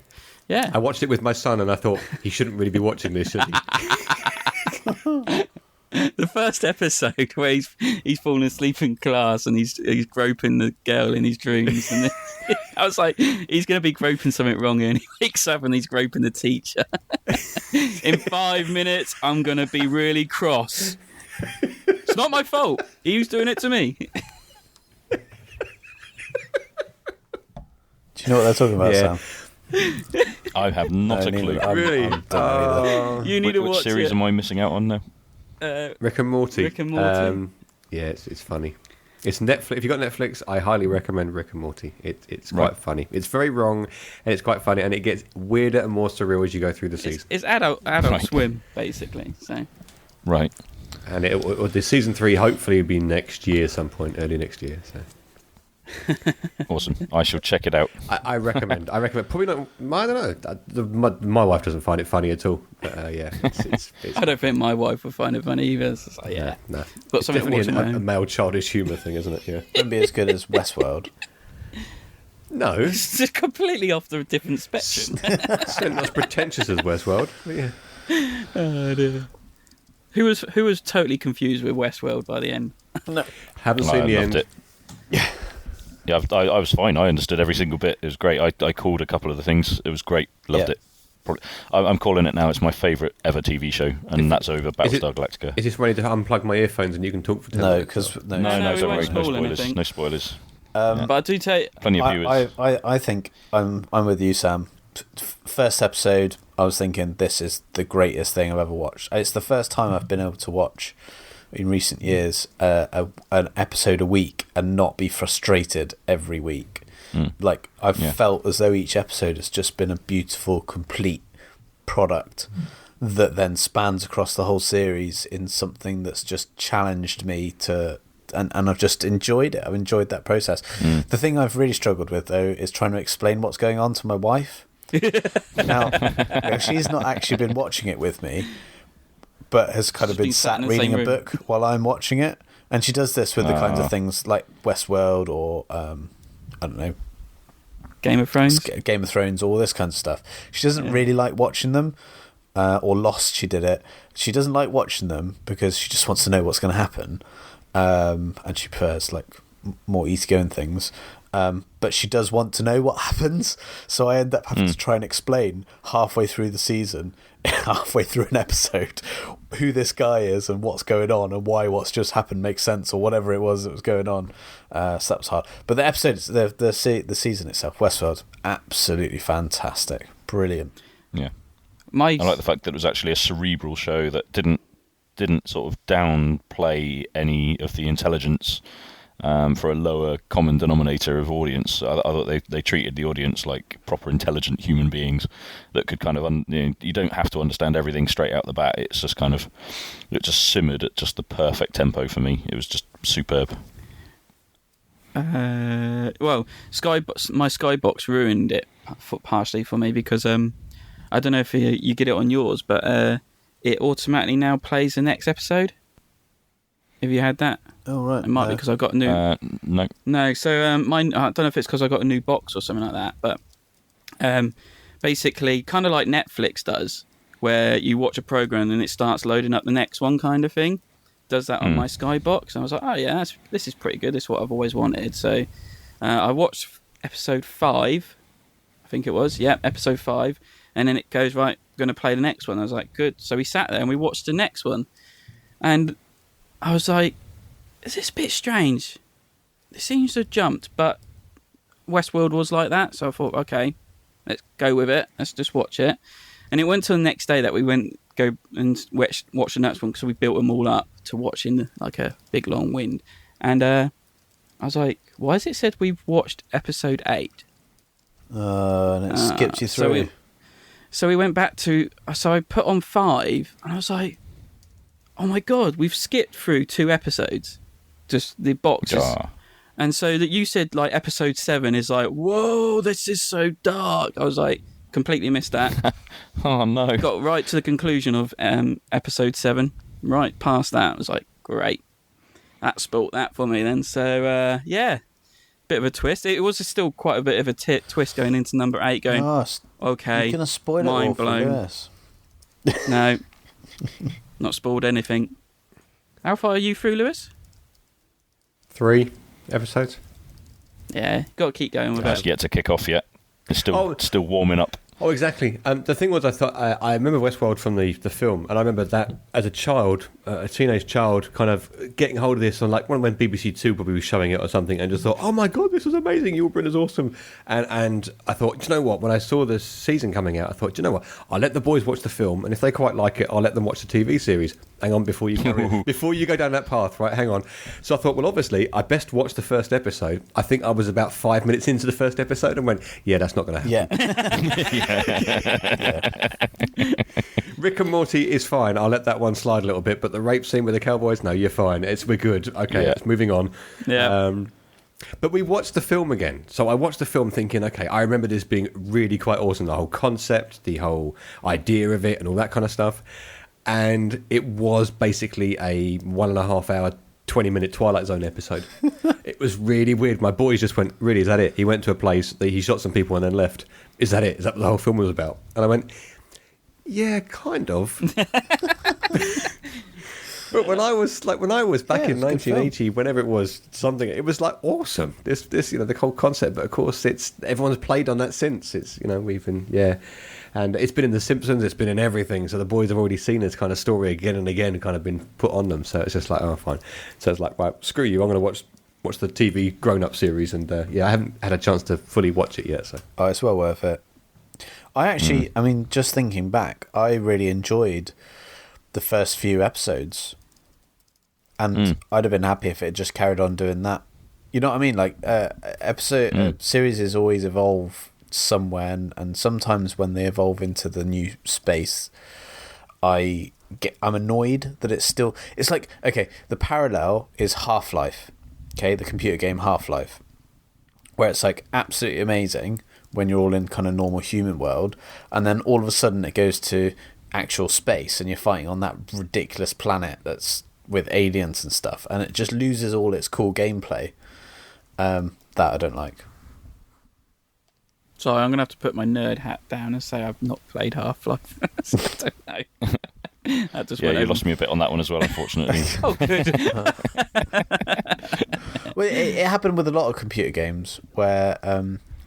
yeah, I watched it with my son, and I thought he shouldn't really be watching this, should he? the first episode where he's falling asleep in class and he's groping the girl in his dreams, and then, I was like, he's going to be groping something wrong, and he wakes up and he's groping the teacher. In 5 minutes, I'm going to be really cross. It's not my fault. He was doing it to me. Do you know what they're talking about, Sam? I have not a clue. Really? You need to watch Which series it. am I missing out on now? Rick and Morty. Rick and Morty. Yeah, it's funny. It's Netflix. If you've got Netflix, I highly recommend Rick and Morty. It's quite funny. It's very wrong, and it's quite funny, and it gets weirder and more surreal as you go through the season. It's adult swim, basically. So Right. And the season 3 hopefully will be next year, some point early next year. So Awesome. I shall check it out. I recommend. Probably not. I don't know. My wife doesn't find it funny at all. But yeah, it's I don't think my wife would find it funny either. It's just like, yeah, no. Got It's something to watch definitely at a home. male childish humour thing, isn't it? Yeah. Wouldn't be as good as Westworld. No, It's just completely off the different spectrum. it's not as pretentious as Westworld. But yeah. Oh, dear. Who was totally confused with Westworld by the end? No. Haven't I seen the loved end. it. Yeah, I was fine. I understood every single bit. It was great. I called a couple of the things. It was great. Loved it. Probably, I'm calling it now. It's my favourite ever TV show, and that's over Battlestar Galactica. Is this ready to unplug my earphones and you can talk for 10 No, minutes? because No, No, we don't won't worry. No spoil spoilers. anything. No spoilers. But I do take. Plenty of viewers. I think I'm with you, Sam. First episode, I was thinking this is the greatest thing I've ever watched. It's the first time I've been able to watch in recent years an episode a week and not be frustrated every week. Like I've felt as though each episode has just been a beautiful, complete product that then spans across the whole series in something that's just challenged me to. And I've just enjoyed it. I've enjoyed that process. The thing I've really struggled with, though, is trying to explain what's going on to my wife. Now, she's not actually been watching it with me, but has kind of been sat reading a book while I'm watching it. And she does this with the kinds of things like Westworld or, I don't know, Game of Thrones, all this kind of stuff. She doesn't really like watching them. Or Lost, she did it. She doesn't like watching them because she just wants to know what's going to happen. And she prefers like more easygoing things, but she does want to know what happens, so I end up having to try and explain halfway through the season, halfway through an episode, who this guy is and what's going on and why what's just happened makes sense or whatever it was that was going on. So that was hard, but the episodes, the season itself, Westworld, absolutely fantastic, brilliant. Yeah, I like the fact that it was actually a cerebral show that didn't sort of downplay any of the intelligence for a lower common denominator of audience. I thought they treated the audience like proper intelligent human beings that could kind of you don't have to understand everything straight out the bat. It's just kind of, it just simmered at just the perfect tempo for me. It was just superb. Well, my Skybox ruined it partially for me because I don't know if you get it on yours, but it automatically now plays the next episode. Have you had that? Oh, right. It might be because I got a new... No. No, so mine... I don't know if it's because I got a new box or something like that, but basically, kind of like Netflix does, where you watch a program and it starts loading up the next one kind of thing. does that on my Skybox. And I was like, oh yeah, this is pretty good. This is what I've always wanted. So I watched episode 5, I think it was. Yeah, episode 5. And then it goes, right, going to play the next one. I was like, good. So we sat there and we watched the next one. And I was like, is this a bit strange? It seems to have jumped, but Westworld was like that. So I thought, okay, let's go with it. Let's just watch it. And it went till the next day that we go and watch the next one because we built them all up to watch in like a big long wind. And I was like, why has it said we've watched episode 8? And it skipped you through. So we went back to... So I put on 5, and I was like, oh my God, we've skipped through 2 episodes. Just the boxes. And so that you said, like, episode 7 is like, whoa, this is so dark. I was like, completely missed that. Oh, no. Got right to the conclusion of episode 7. Right past that. I was like, great. That spoilt that for me then. So, yeah. Bit of a twist. It was still quite a bit of a twist going into number 8, going, okay, you're going to spoil mind it all blown. for us. No, not spoiled anything. How far are you through, Lewis? 3 episodes. Yeah, got to keep going with It's it. yet to kick off yet. It's still warming up. Oh, exactly. The thing was, I thought I remember Westworld from the film, and I remember that as a child, a teenage child, kind of getting hold of this on like when BBC Two probably was showing it or something, and just thought, oh my God, this was amazing! Yul Brynner's awesome. And I thought, do you know what? When I saw the season coming out, I thought, do you know what? I'll let the boys watch the film, and if they quite like it, I'll let them watch the TV series. Hang on, before you go down that path, right? Hang on. So I thought, well, obviously, I best watch the first episode. I think I was about 5 minutes into the first episode and went, yeah, that's not going to happen. Yeah. Rick and Morty is fine. I'll let that one slide a little bit, but the rape scene with the cowboys, no, you're fine. We're good. Okay, let's moving on. Yeah. But we watched the film again. So I watched the film thinking, okay, I remember this being really quite awesome. The whole concept, the whole idea of it and all that kind of stuff. And it was basically a 1.5 hour, 20-minute Twilight Zone episode. It was really weird. My boys just went, really, is that it? He went to a place, he shot some people and then left. Is that it? Is that what the whole film was about? And I went, yeah, kind of. But when I was back in 1980, whenever it was something, it was like awesome. This the whole concept. But of course, everyone's played on that since. We've been and it's been in The Simpsons. It's been in everything. So the boys have already seen this kind of story again and again, kind of been put on them. So it's just like, oh, fine. So it's like, right, screw you. I'm going to watch the TV grown-up series, and I haven't had a chance to fully watch it yet. So it's well worth it. I actually, I mean, just thinking back, I really enjoyed the first few episodes, and I'd have been happy if it just carried on doing that. You know what I mean? Like series always evolve somewhere, and sometimes when they evolve into the new space, I'm annoyed that it's like, okay, the parallel is Half-Life, okay, the computer game Half-Life, where it's like absolutely amazing when you're all in kind of normal human world, and then all of a sudden it goes to actual space and you're fighting on that ridiculous planet that's with aliens and stuff, and it just loses all its cool gameplay. That I don't like. Sorry, I'm going to have to put my nerd hat down and say I've not played Half-Life. So I don't know. That just you lost me a bit on that one as well, unfortunately. Oh, good. Well, it happened with a lot of computer games where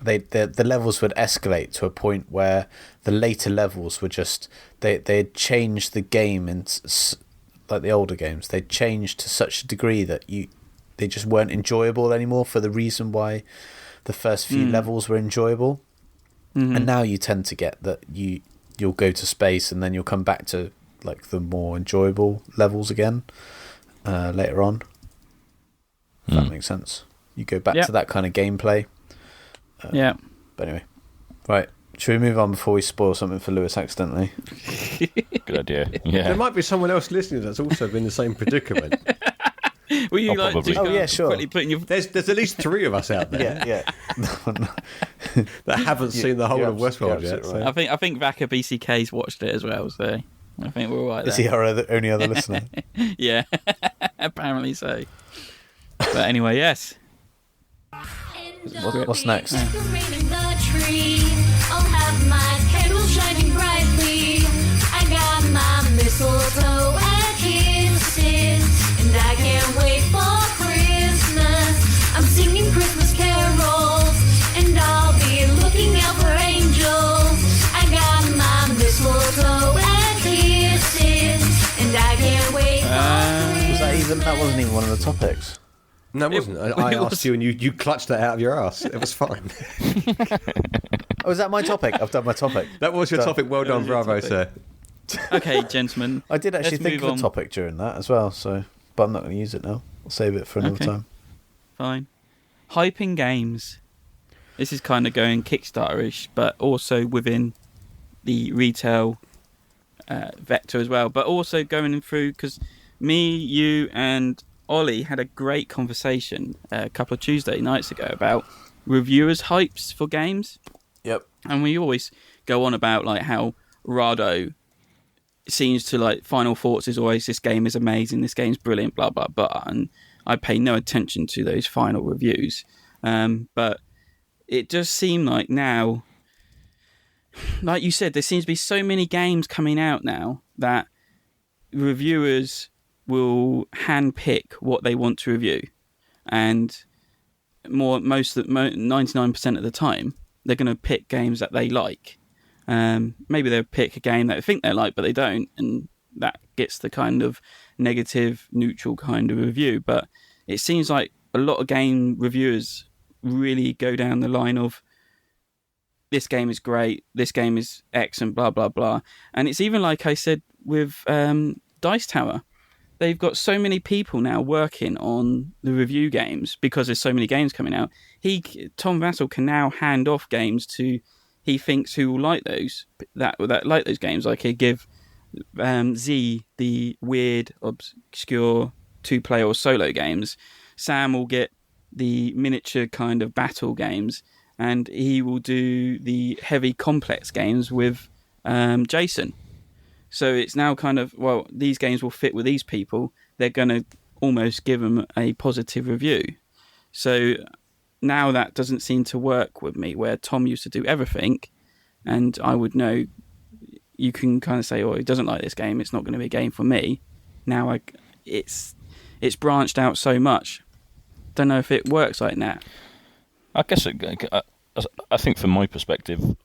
the levels would escalate to a point where the later levels were just they'd changed the game in like the older games. They'd changed to such a degree that they just weren't enjoyable anymore for the reason why the first few levels were enjoyable. And now you tend to get that you'll go to space and then you'll come back to like the more enjoyable levels again later on. If that makes sense. You go back to that kind of gameplay. Yeah. But anyway, right. Should we move on before we spoil something for Lewis accidentally? Good idea. Yeah. There might be someone else listening that's also been in the same predicament. Were you probably. Sure. quickly putting your... There's at least 3 of us out there that haven't seen the whole of Westworld yet. So. I think Vaka BCK's watched it as well, so I think we're all right there. Is he our only other listener? Yeah, apparently so. But anyway, yes. What's next? Decorating the tree. I'll have my candles shining brightly. I got my mistletoe and kisses that wasn't even one of the topics. No, it wasn't. I asked you, and you clutched that out of your ass. It was fine. Oh, is that my topic? I've done my topic. That was your topic. Well done, bravo, sir. Okay, gentlemen. I did actually let's think move of a topic during that as well, but I'm not going to use it now. I'll save it for another time. Fine. Hyping games. This is kind of going Kickstarter-ish, but also within the retail vector as well. But also going through, because me, you, and Ollie had a great conversation a couple of Tuesday nights ago about reviewers' hypes for games. Yep. And we always go on about like how Rado seems to like final thoughts is always this game is amazing, this game's brilliant, blah blah blah, and I pay no attention to those final reviews. But it does seem like now, like you said, there seems to be so many games coming out now that reviewers will handpick what they want to review, and 99% of the time they're going to pick games that they like. Maybe they'll pick a game that they think they like, but they don't, and that gets the kind of negative, neutral kind of review. But it seems like a lot of game reviewers really go down the line of this game is great, this game is excellent, blah, blah, blah. And it's even like I said with Dice Tower. They've got so many people now working on the review games because there's so many games coming out. Tom Vassell can now hand off games to he thinks who will like those that like those games. Like he'd give Z the weird, obscure 2-player or solo games. Sam will get the miniature kind of battle games, and he will do the heavy complex games with Jason. So it's now kind of, well, these games will fit with these people. They're going to almost give them a positive review. So now that doesn't seem to work with me, where Tom used to do everything, and I would know, you can kind of say, oh, he doesn't like this game, it's not going to be a game for me. Now it's branched out so much. Don't know if it works like that. I guess I think from my perspective,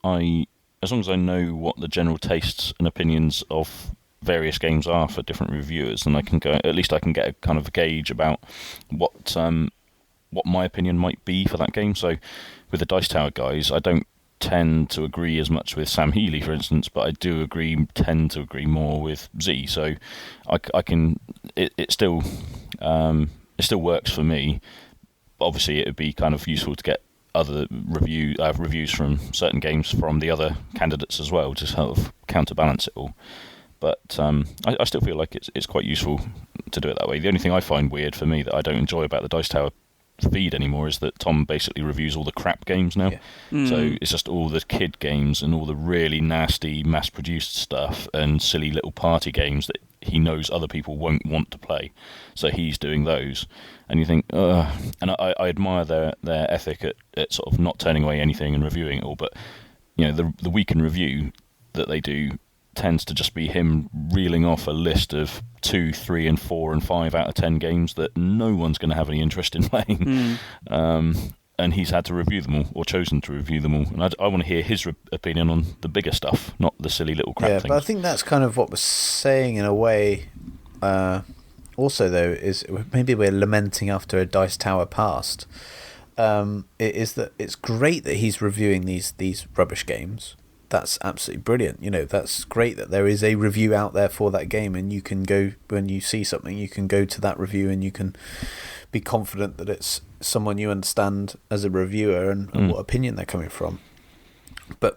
as long as I know what the general tastes and opinions of various games are for different reviewers, then I can get a kind of gauge about what my opinion might be for that game. So with the Dice Tower guys, I don't tend to agree as much with Sam Healy, for instance, but I do tend to agree more with Z. So I can it still works for me. Obviously, it would be kind of useful to get other reviews from certain games from the other candidates as well, to sort of counterbalance it all. But I still feel like it's quite useful to do it that way. The only thing I find weird for me that I don't enjoy about the Dice Tower feed anymore is that Tom basically reviews all the crap games now. Yeah. So it's just all the kid games and all the really nasty mass-produced stuff and silly little party games that he knows other people won't want to play. So he's doing those. And you think, ugh. And I admire their ethic at sort of not turning away anything and reviewing it all. But, you know, the week in review that they do tends to just be him reeling off a list of 2, 3, and 4, and 5 out of 10 games that no one's going to have any interest in playing. And he's had to review them all, or chosen to review them all. And I want to hear his opinion on the bigger stuff, not the silly little crap things. Yeah, but I think that's kind of what we're saying in a way. Also, though, is maybe we're lamenting after a Dice Tower past. It is that it's great that he's reviewing these rubbish games. That's absolutely brilliant. You know, that's great that there is a review out there for that game, and you can go, when you see something, you can go to that review and you can be confident that it's someone you understand as a reviewer and what opinion they're coming from. But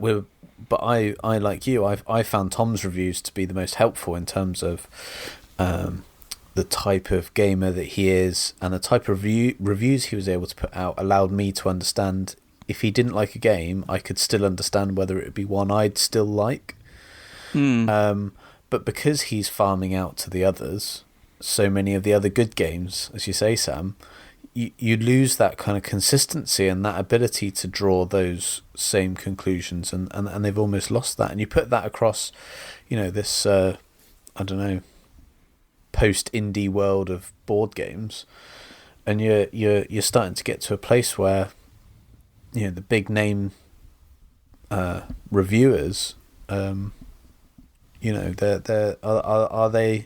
I like you, I found Tom's reviews to be the most helpful in terms of the type of gamer that he is, and the type of reviews he was able to put out allowed me to understand. If he didn't like a game, I could still understand whether it would be one I'd still like. But because he's farming out to the others, so many of the other good games, as you say, Sam, you lose that kind of consistency and that ability to draw those same conclusions, and they've almost lost that. And you put that across, you know, this I don't know, post-indie world of board games, and you're starting to get to a place where, you know, the big name reviewers, you know, are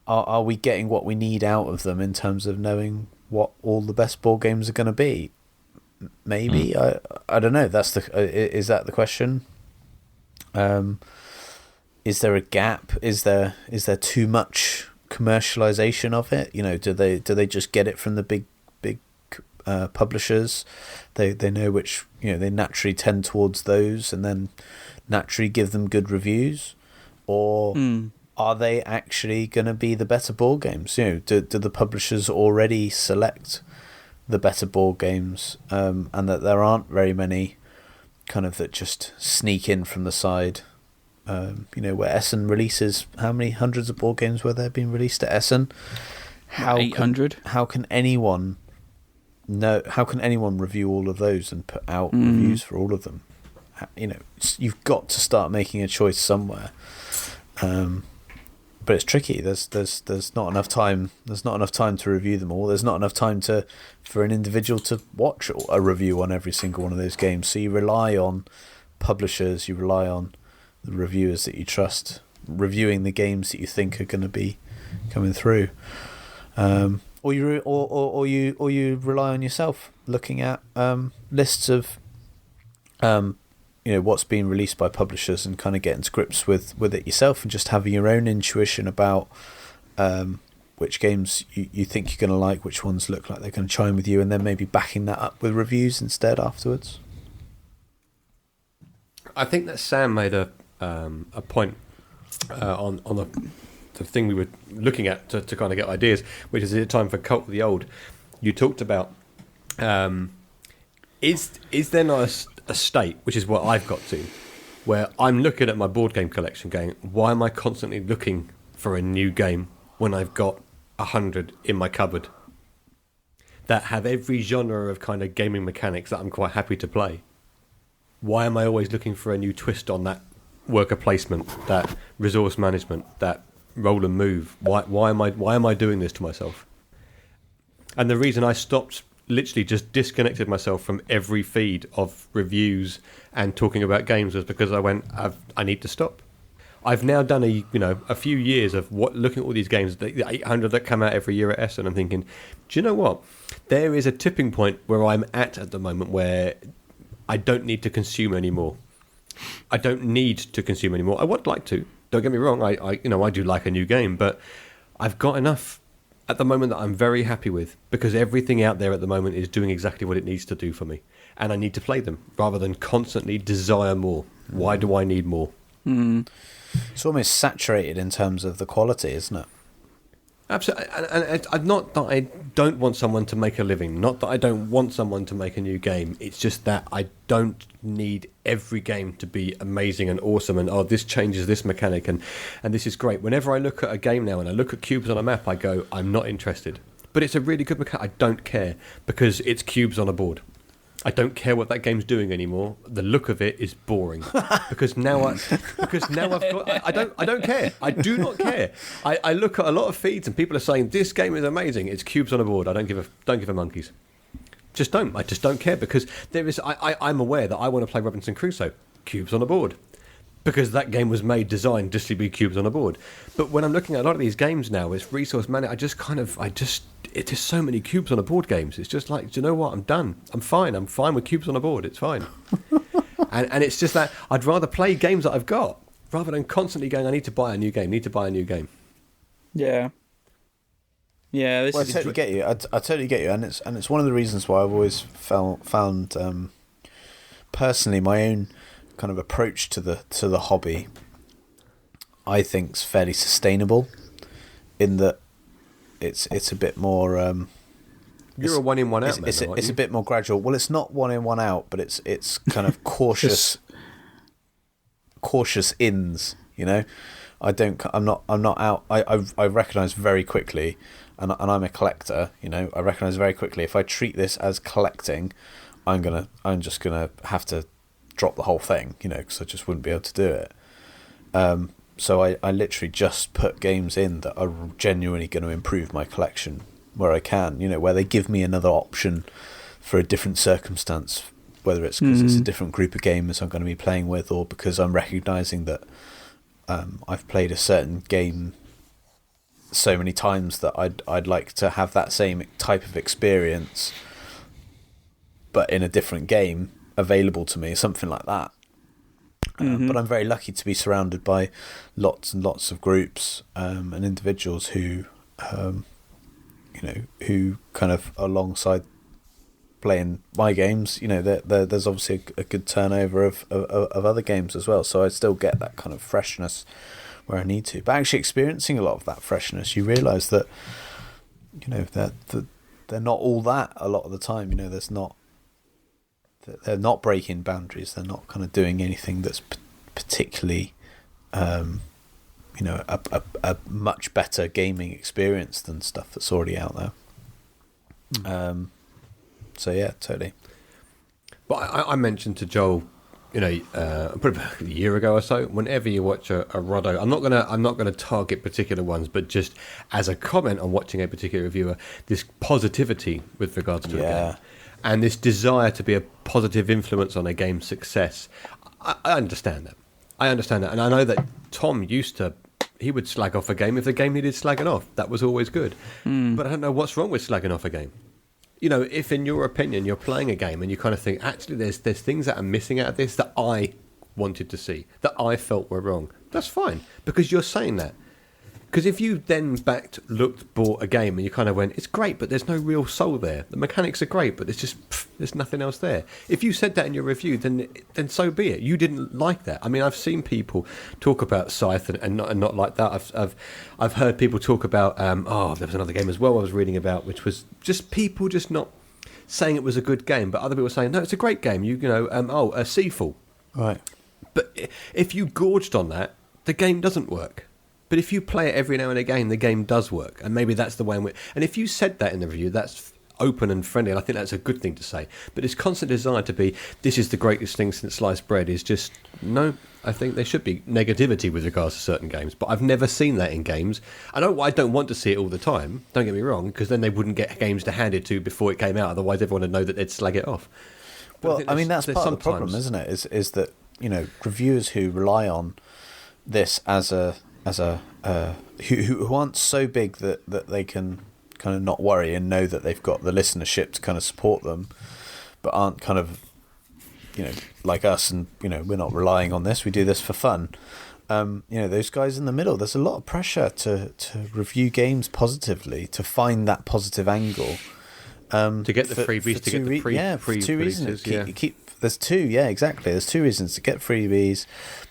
are we getting what we need out of them in terms of knowing what all the best board games are going to be? Maybe. I don't know. That's is that the question? Is there a gap? Is there too much commercialization of it? Do they just get it from the big publishers? They know which, they naturally tend towards those and then naturally give them good reviews, or are they actually going to be the better board games? Do the publishers already select the better board games, and that there aren't very many kind of that just sneak in from the side? Where Essen releases, how many hundreds of board games were there being released at Essen? 800. How can anyone review all of those and put out reviews for all of them? You've got to start making a choice somewhere. But it's tricky. There's not enough time. There's not enough time to review them all. There's not enough time for an individual to watch a review on every single one of those games. So you rely on publishers. You rely on the reviewers that you trust reviewing the games that you think are going to be coming through. Or you rely on yourself, looking at lists of what's being released by publishers and kind of getting to grips with it yourself, and just having your own intuition about which games you think you're going to like, which ones look like they're going to chime with you, and then maybe backing that up with reviews instead afterwards. I think that Sam made a point on the thing we were looking at to kind of get ideas, which is a time for Cult of the Old. You talked about is there not a state, which is what I've got to, where I'm looking at my board game collection going, why am I constantly looking for a new game when I've got 100 in my cupboard that have every genre of kind of gaming mechanics that I'm quite happy to play? Why am I always looking for a new twist on that worker placement, that resource management, that roll and move? Why am I doing this to myself? And the reason I stopped, literally just disconnected myself from every feed of reviews and talking about games, was because I went, I need to stop. I've now done a few years of looking at all these games, the 800 that come out every year at Essen. I'm thinking, do you know what? There is a tipping point where I'm at the moment where I don't need to consume anymore. I don't need to consume anymore. I would like to. Don't get me wrong. I do like a new game, but I've got enough at the moment that I'm very happy with, because everything out there at the moment is doing exactly what it needs to do for me, and I need to play them rather than constantly desire more. Why do I need more? It's almost saturated in terms of the quality, isn't it? Absolutely. And not that I don't want someone to make a living, not that I don't want someone to make a new game. It's just that I don't need every game to be amazing and awesome and, this changes this mechanic and this is great. Whenever I look at a game now and I look at cubes on a map, I go, I'm not interested. But it's a really good mechanic. I don't care, because it's cubes on a board. I don't care what that game's doing anymore. The look of it is boring, because now I've got. I don't care. I do not care. I look at a lot of feeds and people are saying this game is amazing. It's cubes on a board. I don't give a monkeys. Just don't. I just don't care, because there is. I'm aware that I want to play Robinson Crusoe. Cubes on a board, because that game was designed just to be cubes on a board. But when I'm looking at a lot of these games now, it's resource management. It is so many cubes on a board games. It's just like, do you know what? I'm done. I'm fine with cubes on a board. It's fine. and it's just that I'd rather play games that I've got rather than constantly going, I need to buy a new game. Yeah. Yeah. I totally get you. I totally get you, and it's one of the reasons why I've always found personally my own kind of approach to the hobby, I think's fairly sustainable, in that it's a bit more. You're a one in, one out. It's a bit more gradual. Well, it's not one in, one out, but it's kind of cautious ins. I'm not out. I recognise very quickly, and I'm a collector. I recognise very quickly, if I treat this as collecting, I'm just gonna have to drop the whole thing. Because I just wouldn't be able to do it. So I literally just put games in that are genuinely going to improve my collection where I can, where they give me another option for a different circumstance, whether it's because it's a different group of gamers I'm going to be playing with, or because I'm recognising that I've played a certain game so many times that I'd like to have that same type of experience, but in a different game available to me, something like that. But I'm very lucky to be surrounded by lots and lots of groups and individuals who, who kind of alongside playing my games, there's obviously a good turnover of other games as well. So I still get that kind of freshness where I need to. But actually experiencing a lot of that freshness, you realise that, that they're not all that a lot of the time. They're not breaking boundaries. They're not kind of doing anything that's particularly, a much better gaming experience than stuff that's already out there. So yeah, totally. But I mentioned to Joel, probably about a year ago or so, whenever you watch a Roddo, I'm not gonna target particular ones, but just as a comment on watching a particular reviewer, this positivity with regards to a game. And this desire to be a positive influence on a game's success. I understand that. And I know that Tom he would slag off a game if the game needed slagging off. That was always good. But I don't know what's wrong with slagging off a game. If in your opinion you're playing a game and you kind of think, actually there's things that are missing out of this that I wanted to see, that I felt were wrong, that's fine, because you're saying that. Because if you then bought a game and you kind of went, it's great, but there's no real soul there. The mechanics are great, but there's nothing else there. If you said that in your review, then so be it. You didn't like that. I mean, I've seen people talk about Scythe and not like that. I've heard people talk about there was another game as well I was reading about, which was just people just not saying it was a good game, but other people saying no, it's a great game. A Seafall, right? But if you gorged on that, the game doesn't work. But if you play it every now and again, the game does work. And maybe that's the way in which... And if you said that in the review, that's open and friendly, and I think that's a good thing to say. But this constant desire to be, this is the greatest thing since sliced bread, is just... No, I think there should be negativity with regards to certain games. But I've never seen that in games. I don't want to see it all the time, don't get me wrong, because then they wouldn't get games to hand it to before it came out. Otherwise, everyone would know that they'd slag it off. But well, that's part of the problem, isn't it? Is that, reviewers who rely on this as a who aren't so big that they can kind of not worry and know that they've got the listenership to kind of support them, but aren't kind of like us, and we're not relying on this, we do this for fun. Those guys in the middle, there's a lot of pressure to review games positively, to find that positive angle, to get the freebies, to get the for two reasons. There's two reasons: to get freebies,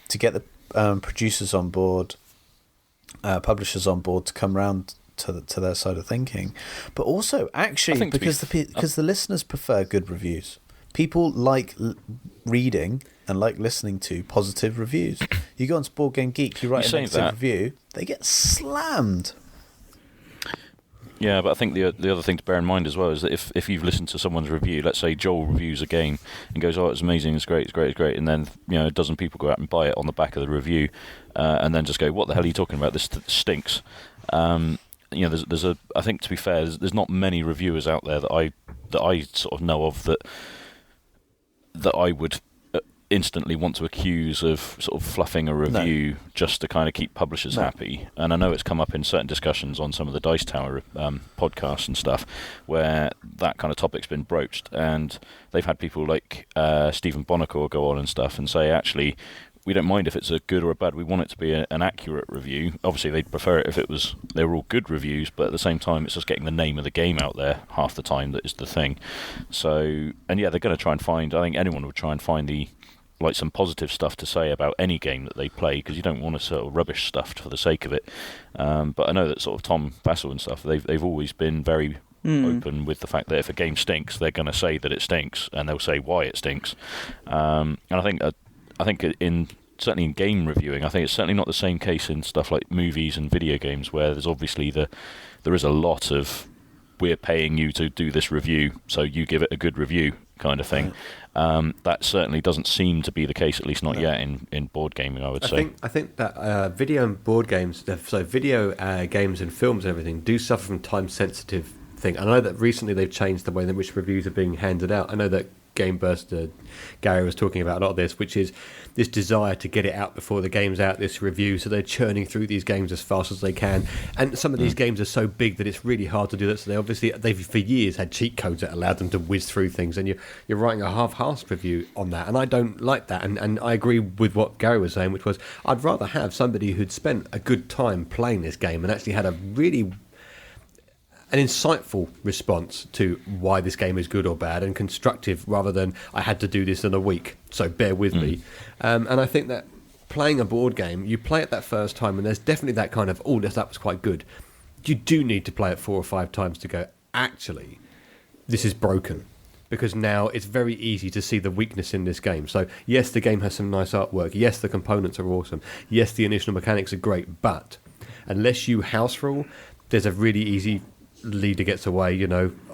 to get the producers on board, publishers on board, to come round to their side of thinking, but also actually because the listeners prefer good reviews. People like reading and like listening to positive reviews. You go onto Board Game Geek, you write a negative review, they get slammed. Yeah, but I think the other thing to bear in mind as well is that if you've listened to someone's review, let's say Joel reviews a game and goes, "Oh, it's amazing, it's great," and then a dozen people go out and buy it on the back of the review, and then just go, "What the hell are you talking about? This stinks." There's I think, to be fair, there's not many reviewers out there that I sort of know of that I would instantly want to accuse of sort of fluffing a review just to kind of keep publishers happy. And I know it's come up in certain discussions on some of the Dice Tower podcasts and stuff where that kind of topic's been broached, and they've had people like Stephen Bonacore go on and stuff and say, actually, we don't mind if it's a good or a bad, we want it to be an accurate review. Obviously they'd prefer it if they were all good reviews, but at the same time it's just getting the name of the game out there half the time that is the thing. So, and yeah, they're going to try and find, I think anyone would try and find some positive stuff to say about any game that they play, because you don't want to sort of rubbish stuff for the sake of it. But I know that sort of Tom Vassell and stuff, they've always been very open with the fact that if a game stinks, they're going to say that it stinks, and they'll say why it stinks. And I think certainly in game reviewing, I think it's certainly not the same case in stuff like movies and video games, where there's obviously there is a lot of, we're paying you to do this review, so you give it a good review kind of thing. That certainly doesn't seem to be the case, at least not yet in board gaming, I would say. I think that video and board games, so video games and films and everything, do suffer from time-sensitive thing. I know that recently they've changed the way in which reviews are being handed out. I know that Game Burst, Gary was talking about a lot of this, which is this desire to get it out before the game's out, this review, so they're churning through these games as fast as they can. And some of these games are so big that it's really hard to do that, so they've for years had cheat codes that allowed them to whiz through things, and you're writing a half-assed review on that, and I don't like that. And I agree with what Gary was saying, which was I'd rather have somebody who'd spent a good time playing this game and actually had an insightful response to why this game is good or bad, and constructive, rather than I had to do this in a week, so bear with me. And I think that playing a board game, you play it that first time and there's definitely that kind of, that was quite good. You do need to play it 4 or 5 times to go, actually, this is broken, because now it's very easy to see the weakness in this game. So yes, the game has some nice artwork, yes, the components are awesome, yes, the initial mechanics are great, but unless you house rule, there's a really easy leader gets away,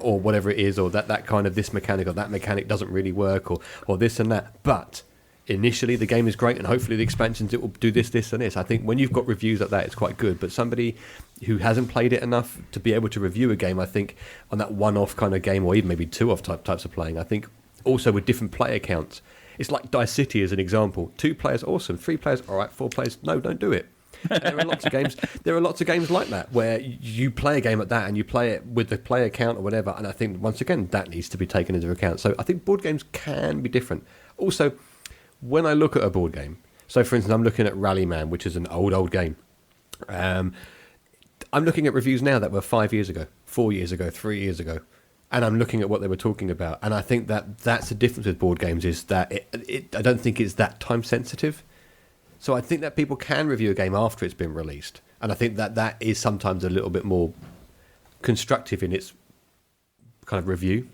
or whatever it is, or that kind of this mechanic or that mechanic doesn't really work, or this and that. But initially the game is great, and hopefully the expansions, it will do this, and this. I think when you've got reviews like that, it's quite good. But somebody who hasn't played it enough to be able to review a game, I think, on that one-off kind of game, or even maybe two-off types of playing, I think also with different player counts, it's like Dice City as an example. 2 players, awesome. 3 players, all right. 4 players, no, don't do it. There are lots of games. There are lots of games like that where you play a game at that and you play it with the player count or whatever. And I think once again that needs to be taken into account. So I think board games can be different. Also, when I look at a board game, so for instance, I'm looking at Rallyman, which is an old game. I'm looking at reviews now that were 5 years ago, 4 years ago, 3 years ago, and I'm looking at what they were talking about. And I think that's the difference with board games, is that I don't think it's that time sensitive. So I think that people can review a game after it's been released. And I think that is sometimes a little bit more constructive in its kind of review.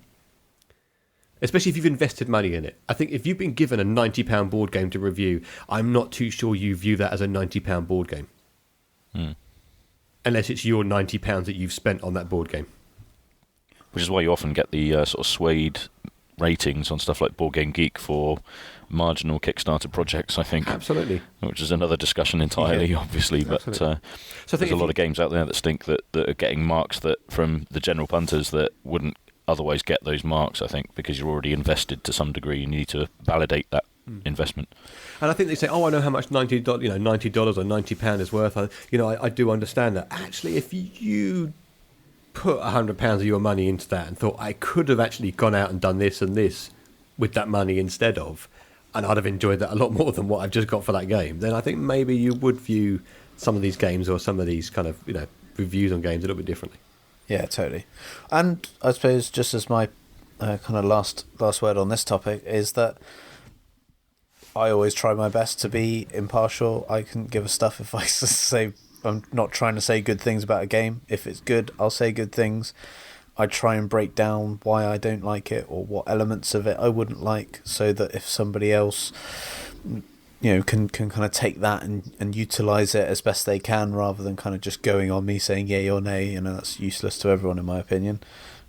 Especially if you've invested money in it. I think if you've been given a £90 board game to review, I'm not too sure you view that as a £90 board game. Unless it's your £90 that you've spent on that board game. Which is why you often get the sort of swayed ratings on stuff like Board Game Geek for marginal Kickstarter projects, I think. Absolutely. Which is another discussion entirely, obviously. But so there's a lot of games out there that stink that are getting marks that from the general punters that wouldn't otherwise get those marks, I think, because you're already invested to some degree. You need to validate that investment. And I think they say, I know how much $90 or £90 is worth. I do understand that. Actually, if you put £100 of your money into that and thought, I could have actually gone out and done this and this with that money instead of, and I'd have enjoyed that a lot more than what I've just got for that game, then I think maybe you would view some of these games or some of these kind of reviews on games a little bit differently. Yeah, totally. And I suppose just as my kind of last word on this topic is that I always try my best to be impartial. I can give a stuff if I say I'm not trying to say good things about a game. If it's good, I'll say good things. I try and break down why I don't like it or what elements of it I wouldn't like, so that if somebody else can kind of take that and utilize it as best they can, rather than kind of just going on me saying yay or nay. That's useless to everyone in my opinion.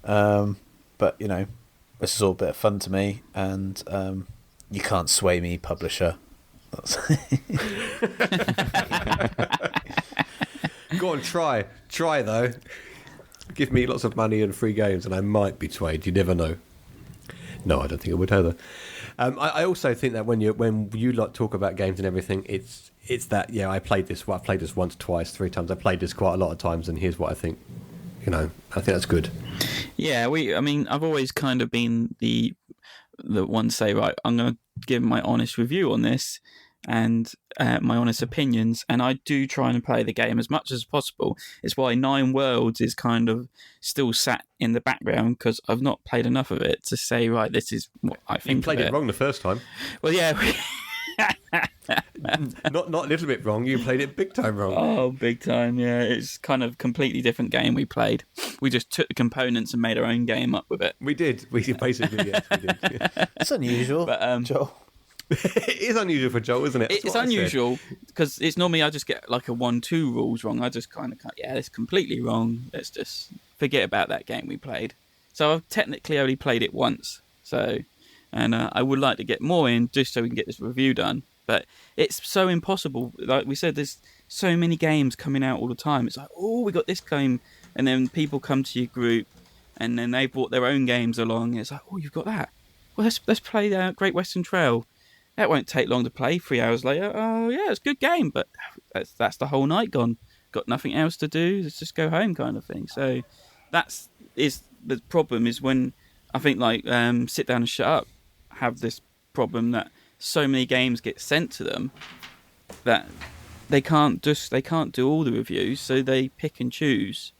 But this is all a bit of fun to me, and you can't sway me, publisher. Go on, try though. Give me lots of money and free games and I might be swayed. You never know. No, I don't think it would either. I also think that when you lot talk about games and everything, it's that, I played this. Well, I've played this once, twice, 3 times. I played this quite a lot of times, and here's what I think. I think that's good. Yeah, I've always kind of been the one to say, right, I'm going to give my honest review on this and my honest opinions, and I do try and play the game as much as possible. It's why 9 Worlds is kind of still sat in the background, because I've not played enough of it to say, right, this is what I think. You played it wrong the first time. Well, yeah. not a little bit wrong, you played it big time wrong. Oh, big time, yeah. It's kind of completely different game we played. We just took the components and made our own game up with it. We did. Basically, yes, we did. Yeah. It's unusual, but, Joel. It is unusual for Joel, isn't it? It's unusual because it's normally I just get like a 1-2 rules wrong. I just kind of it's completely wrong. Let's just forget about that game we played. So I've technically only played it once. And I would like to get more in just so we can get this review done. But it's so impossible. Like we said, there's so many games coming out all the time. It's like, oh, we got this game, and then people come to your group, and then they brought their own games along. And it's like, oh, you've got that. well, let's play Great Western Trail. That won't take long to play. 3 hours later, oh yeah, it's a good game, but that's the whole night gone. Got nothing else to do. Let's just go home, kind of thing. So is the problem is when I think like Sit Down and Shut Up have this problem that so many games get sent to them that they can't do all the reviews, so they pick and choose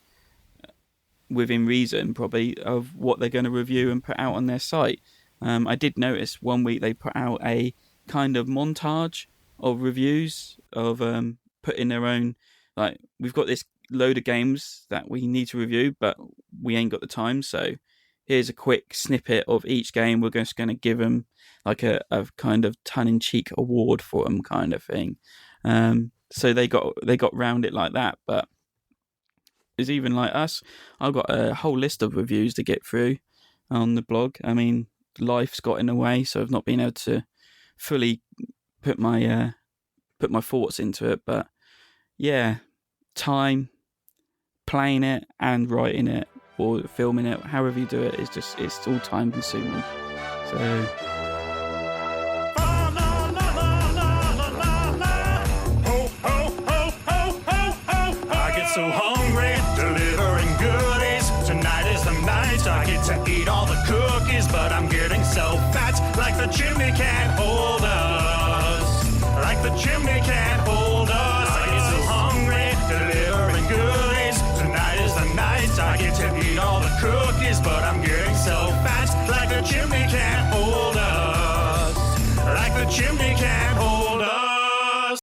within reason, probably, of what they're going to review and put out on their site. I did notice one week they put out a kind of montage of reviews of putting their own, like, we've got this load of games that we need to review, but we ain't got the time, so here's a quick snippet of each game. We're just going to give them like a kind of tongue-in-cheek award for them, kind of thing. So they got round it like that, but it's even like us. I've got a whole list of reviews to get through on the blog. I mean, life's got in the way, so I've not been able to fully put my thoughts into it. But yeah, time, playing it and writing it or filming it, however you do it, it's all time consuming. So. So hungry, delivering goodies. Tonight is the night I get to eat all the cookies, but I'm getting so fat, like the chimney can't hold us. Like the chimney can't hold us. I get so hungry, delivering goodies. Tonight is the night I get to eat all the cookies, but I'm getting so fat, like the chimney can't hold us. Like the chimney can't hold us.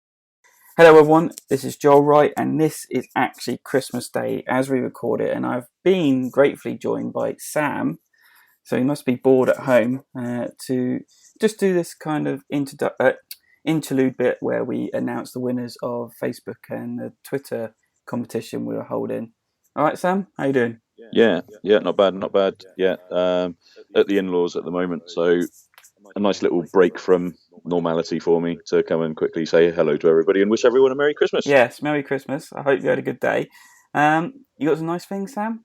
Hello everyone, this is Joel Wright, and this is actually Christmas Day as we record it, and I've been gratefully joined by Sam, so he must be bored at home, to just do this kind of interlude bit where we announce the winners of Facebook and the Twitter competition we were holding. Alright Sam, how you doing? Yeah, not bad. Yeah, at the in-laws at the moment, so a nice little break from normality for me to come and quickly say hello to everybody and wish everyone a Merry Christmas. Yes, Merry Christmas. I hope you had a good day. You got some nice things, Sam?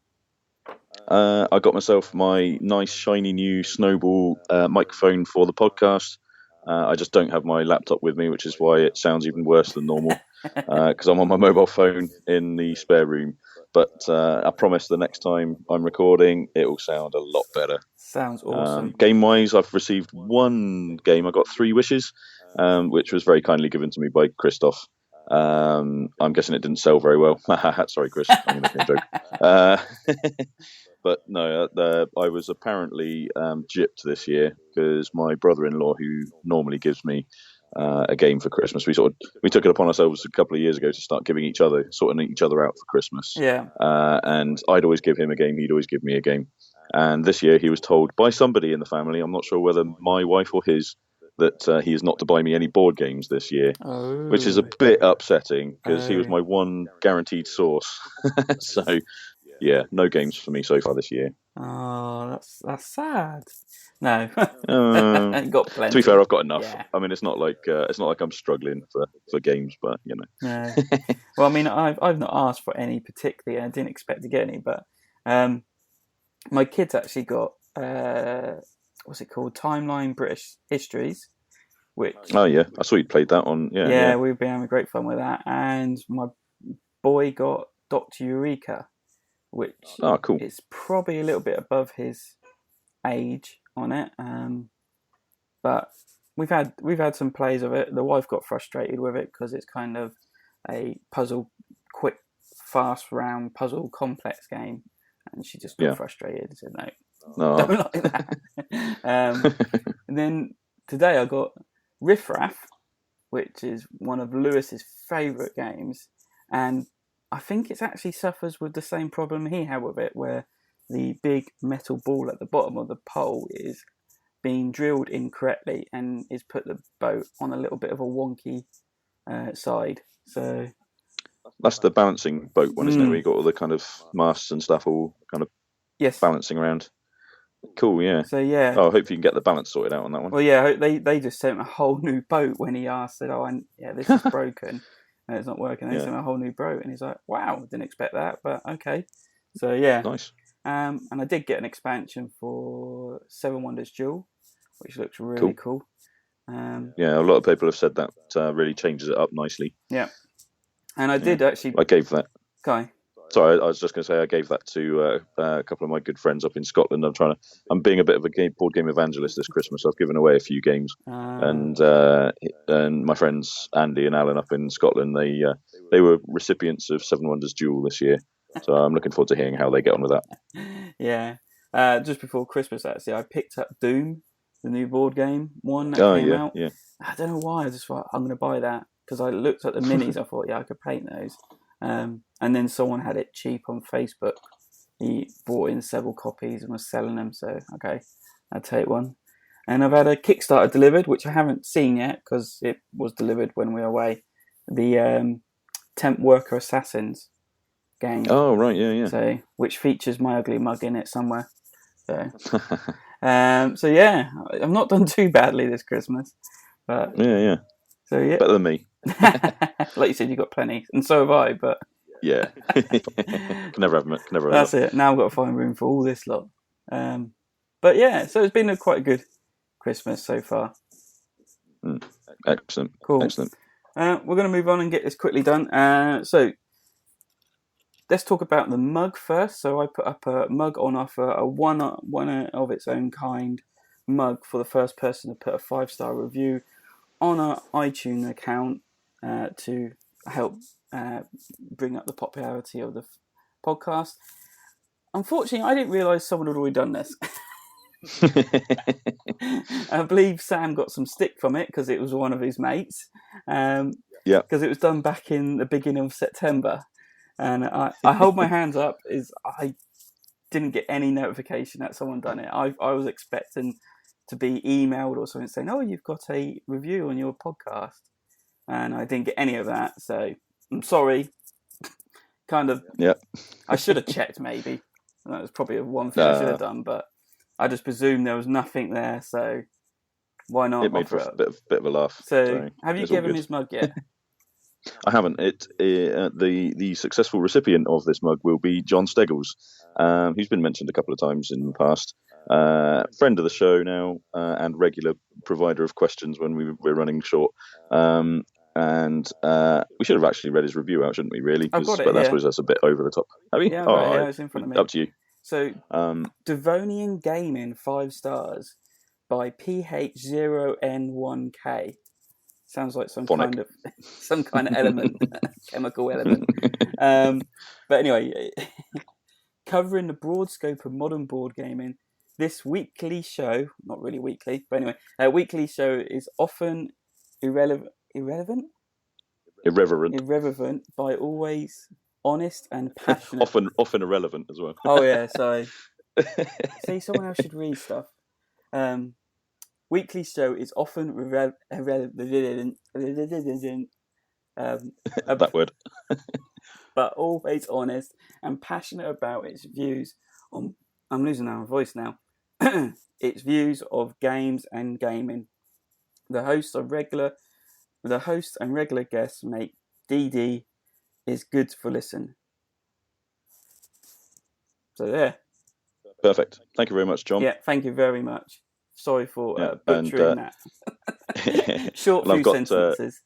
I got myself my nice shiny new Snowball microphone for the podcast. I just don't have my laptop with me, which is why it sounds even worse than normal, because I'm on my mobile phone in the spare room. But I promise the next time I'm recording, it will sound a lot better. Sounds awesome. Game-wise, I've received one game. I got 3 wishes, which was very kindly given to me by Christoph. I'm guessing it didn't sell very well. Sorry, Chris. I'm going to make a joke. But no, I was apparently gypped this year because my brother-in-law, who normally gives me a game for Christmas, we took it upon ourselves a couple of years ago to start sorting each other out for Christmas. Yeah. And I'd always give him a game, he'd always give me a game. And this year he was told by somebody in the family, I'm not sure whether my wife or his, that he is not to buy me any board games this year, which is a bit upsetting because he was my one guaranteed source. So, yeah, no games for me so far this year. Oh, that's sad. No, got plenty. To be fair, I've got enough. Yeah. I mean, it's not like I'm struggling for games, but you know. No. Well, I mean, I've not asked for any particularly. I didn't expect to get any, but my kids actually got what's it called? Timeline British Histories, which oh yeah, I saw you played that on. Yeah, we've been having great fun with that, and my boy got Dr. Eureka, which cool. is probably a little bit above his age on it, but we've had some plays of it. The wife got frustrated with it because it's kind of a puzzle, quick, fast round puzzle complex game, and she just got frustrated and said no, don't like that. And then today I got Riff Raff, which is one of Lewis's favourite games, and I think it actually suffers with the same problem he had with it, where the big metal ball at the bottom of the pole is being drilled incorrectly and is put the boat on a little bit of a wonky side. So that's the balancing boat one, isn't it? Where you got all the kind of masts and stuff all kind of balancing around. Cool, yeah. So yeah. Oh, I hope you can get the balance sorted out on that one. Well, yeah, they just sent him a whole new boat when he asked, said, this is broken and it's not working. They sent him a whole new boat, and he's like, wow, didn't expect that, but okay. So yeah. Nice. And I did get an expansion for Seven Wonders Duel, which looks really cool. Yeah, a lot of people have said that really changes it up nicely. Yeah, and I did actually. I gave that. Okay. Sorry, I was just going to say I gave that to a couple of my good friends up in Scotland. I'm being a bit of a board game evangelist this Christmas. I've given away a few games, and my friends Andy and Alan up in Scotland, they were recipients of Seven Wonders Duel this year. So I'm looking forward to hearing how they get on with that. Yeah, just before Christmas, actually, I picked up Doom, the new board game one that came out. Yeah. I don't know why. I just thought I'm going to buy that because I looked at the minis. I thought, I could paint those. And then someone had it cheap on Facebook. He bought in several copies and was selling them. So, okay, I'll take one. And I've had a Kickstarter delivered, which I haven't seen yet because it was delivered when we were away. The Temp Worker Assassins game. Oh, right, yeah. So, which features my ugly mug in it somewhere. So, yeah, I've not done too badly this Christmas. But, yeah. So, yeah. Better than me. Like you said, you've got plenty. And so have I, but... Yeah. Can never have it. That's it. Now I've got to find room for all this lot. But yeah, so it's been quite a good Christmas so far. Excellent. Cool. Excellent. We're going to move on and get this quickly done. So let's talk about the mug first. So I put up a mug on offer, a one of its own kind mug for the first person to put a 5-star review on our iTunes account to help bring up the popularity of the podcast. Unfortunately, I didn't realise someone had already done this. I believe Sam got some stick from it because it was one of his mates. Because it was done back in the beginning of September. And I hold my hands up, I didn't get any notification that someone done it. I was expecting to be emailed or something saying, "Oh, you've got a review on your podcast," and I didn't get any of that. So I'm sorry. I should have checked maybe. That was probably one thing I should have done, but I just presumed there was nothing there. So why not? It made for a bit of a laugh. So have you given his mug yet? I haven't. The successful recipient of this mug will be John Steggles, who's been mentioned a couple of times in the past. Friend of the show now, and regular provider of questions when we're running short. And we should have actually read his review out, shouldn't we? Really, I've got it, but I suppose that's a bit over the top. Have you? Yeah, right, it's in front of me. Up to you. So, Devonian Gaming 5 stars by PH0N1K. Sounds like some kind of element, chemical element. But anyway, covering the broad scope of modern board gaming, this weekly show, not really weekly, but anyway, weekly show is often irreverent by always honest and passionate. often irrelevant as well. Oh yeah, sorry. See, someone else should read stuff. Weekly show is often irrelevant. That word. But always honest and passionate about its views on. I'm losing my voice now. Its views of games and gaming. The host and regular guests make DD is good for listen. So there. Perfect. Thank you very much, John. Yeah, thank you very much. Sorry for butchering that. Short few sentences.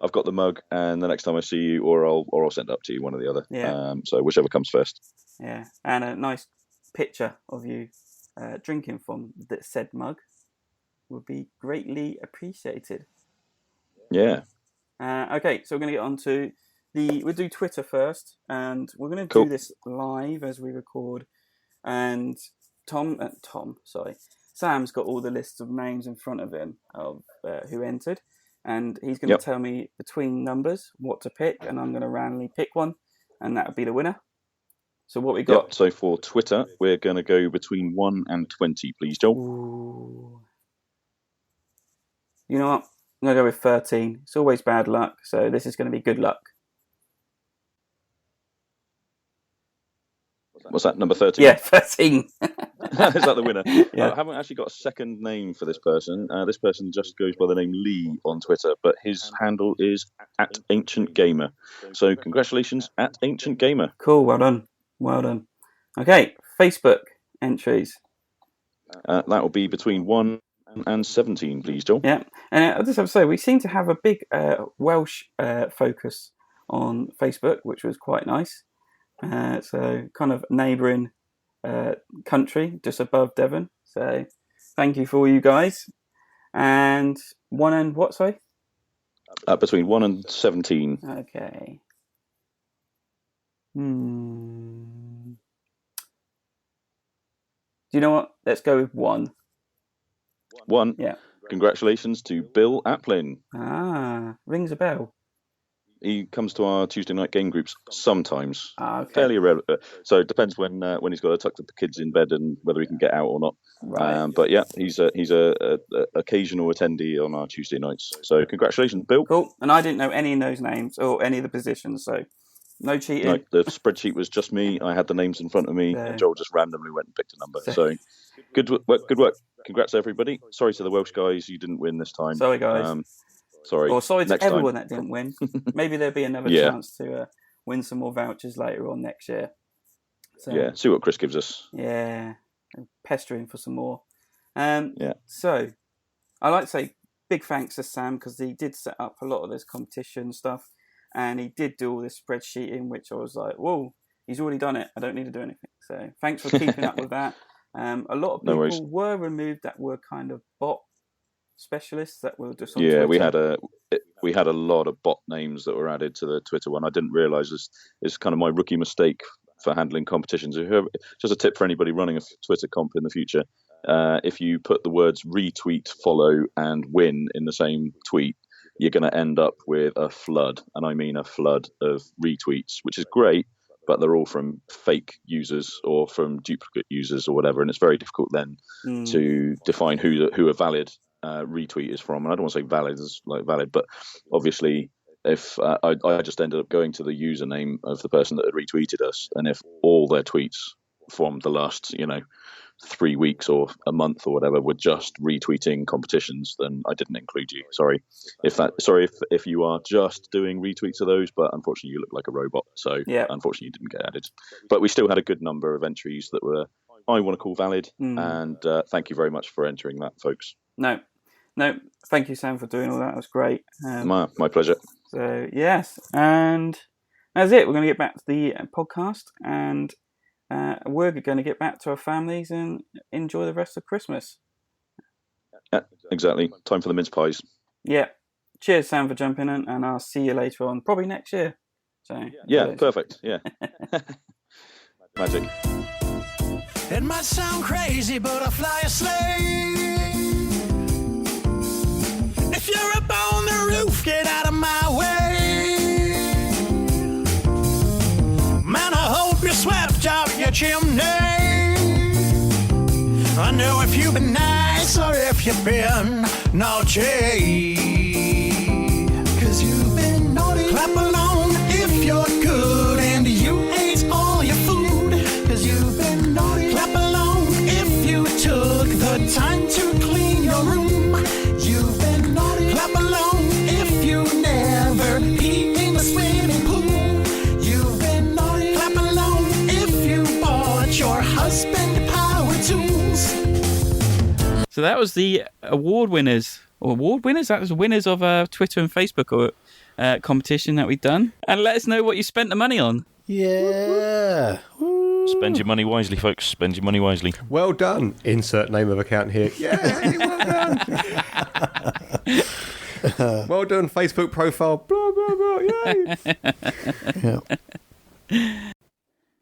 I've got the mug, and the next time I see you, or I'll send it up to you, one or the other. Yeah. So whichever comes first. Yeah, and a nice picture of you drinking from that said mug would be greatly appreciated. Yeah. Okay, so we're going to get on to we'll do Twitter first, and we're going to do this live as we record. And Sam's got all the lists of names in front of him of who entered, and he's going to tell me between numbers what to pick, and I'm going to randomly pick one, and that would be the winner. So what we got? So for Twitter, we're going to go between 1 and 20, please, Joel. Ooh. You know what? I'm going to go with 13. It's always bad luck, so this is going to be good luck. What's that, number 13? Yeah, 13. Is that the winner? Yeah. I haven't actually got a second name for this person. This person just goes by the name Lee on Twitter, but his handle is @AncientGamer. So congratulations, @AncientGamer. Cool, well done. Okay, Facebook entries. That will be between 1 and 17, please, Joel. Yeah, and I just have to say, we seem to have a big Welsh focus on Facebook, which was quite nice. So kind of neighbouring country just above Devon. So thank you for all you guys. And 1 and what, sorry? Between 1 and 17. Okay. Do you know what? Let's go with 1. 1. Yeah. Congratulations to Bill Applin. Rings a bell. He comes to our Tuesday night game groups sometimes. Okay. Fairly rare. So it depends when he's got to tuck the kids in bed and whether he can get out or not. Right. But yeah, he's a occasional attendee on our Tuesday nights. So congratulations, Bill. Cool. And I didn't know any of those names or any of the positions, so no cheating. No, the spreadsheet was just me. I had the names in front of me, and Joel just randomly went and picked a number. So good work. Good work. Congrats, everybody. Sorry to the Welsh guys, you didn't win this time. Sorry, guys. Sorry. Or sorry to Next everyone time. that didn't win. Maybe there'll be another chance to win some more vouchers later on next year. So, yeah, see what Chris gives us. Yeah, pestering for some more. Yeah. So, I'd like to say big thanks to Sam because he did set up a lot of this competition stuff and he did do all this spreadsheeting, which I was like, whoa, he's already done it. I don't need to do anything. So, thanks for keeping up with that. A lot of people were removed that were kind of bot specialists that were just on Twitter. we had a lot of bot names that were added to the Twitter one. I didn't realise this kind of my rookie mistake for handling competitions. Just a tip for anybody running a Twitter comp in the future: if you put the words retweet, follow, and win in the same tweet, you're going to end up with a flood, and I mean a flood of retweets, which is great, but they're all from fake users or from duplicate users or whatever, and it's very difficult then to define who a valid retweet is from. And I don't want to say valid as like valid, but obviously if I just ended up going to the username of the person that had retweeted us, and if all their tweets from the last 3 weeks or a month or whatever were just retweeting competitions, then I didn't include you. Sorry if you are just doing retweets of those, but unfortunately you look like a robot, so unfortunately you didn't get added. But we still had a good number of entries that were I want to call valid, and thank you very much for entering that, folks. No, thank you, Sam, for doing all that. It was great. My pleasure. So, yes, and that's it. We're going to get back to the podcast, and we're going to get back to our families and enjoy the rest of Christmas. Yeah, exactly. Time for the mince pies. Yeah. Cheers, Sam, for jumping in, and I'll see you later on, probably next year. So yeah, perfect. Yeah. Magic. It might sound crazy, but I fly a sleigh. If you're up on the roof, get out of my way. Man, I hope you swept out your chimney. I know if you've been nice or if you've been naughty. 'Cause you've been naughty. Clap along if you're good and you ate all your food. 'Cause you've been naughty. Clap along if you took the time to clean your room. You've been naughty. Clap along if you never peed in the swimming pool. You've been naughty. Clap along if you bought your husband power tools. So that was the award winners. That was winners of Twitter and Facebook competition that we've done. And let us know what you spent the money on. Yeah. Spend your money wisely, folks. Spend your money wisely. Well done. Insert name of account here. Yay, well done. Well done, Facebook profile. Blah, blah, blah. Yay.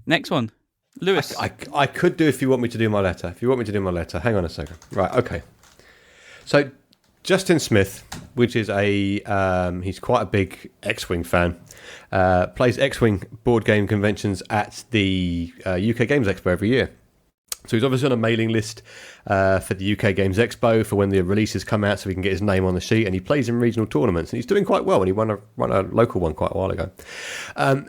Next one. Lewis. I could do if you want me to do my letter. Hang on a second. Right, okay. So, Justin Smith, which is he's quite a big X-Wing fan, plays X-Wing board game conventions at the UK Games Expo every year. So he's obviously on a mailing list for the UK Games Expo for when the releases come out so he can get his name on the sheet, and he plays in regional tournaments, and he's doing quite well, and he won a local one quite a while ago.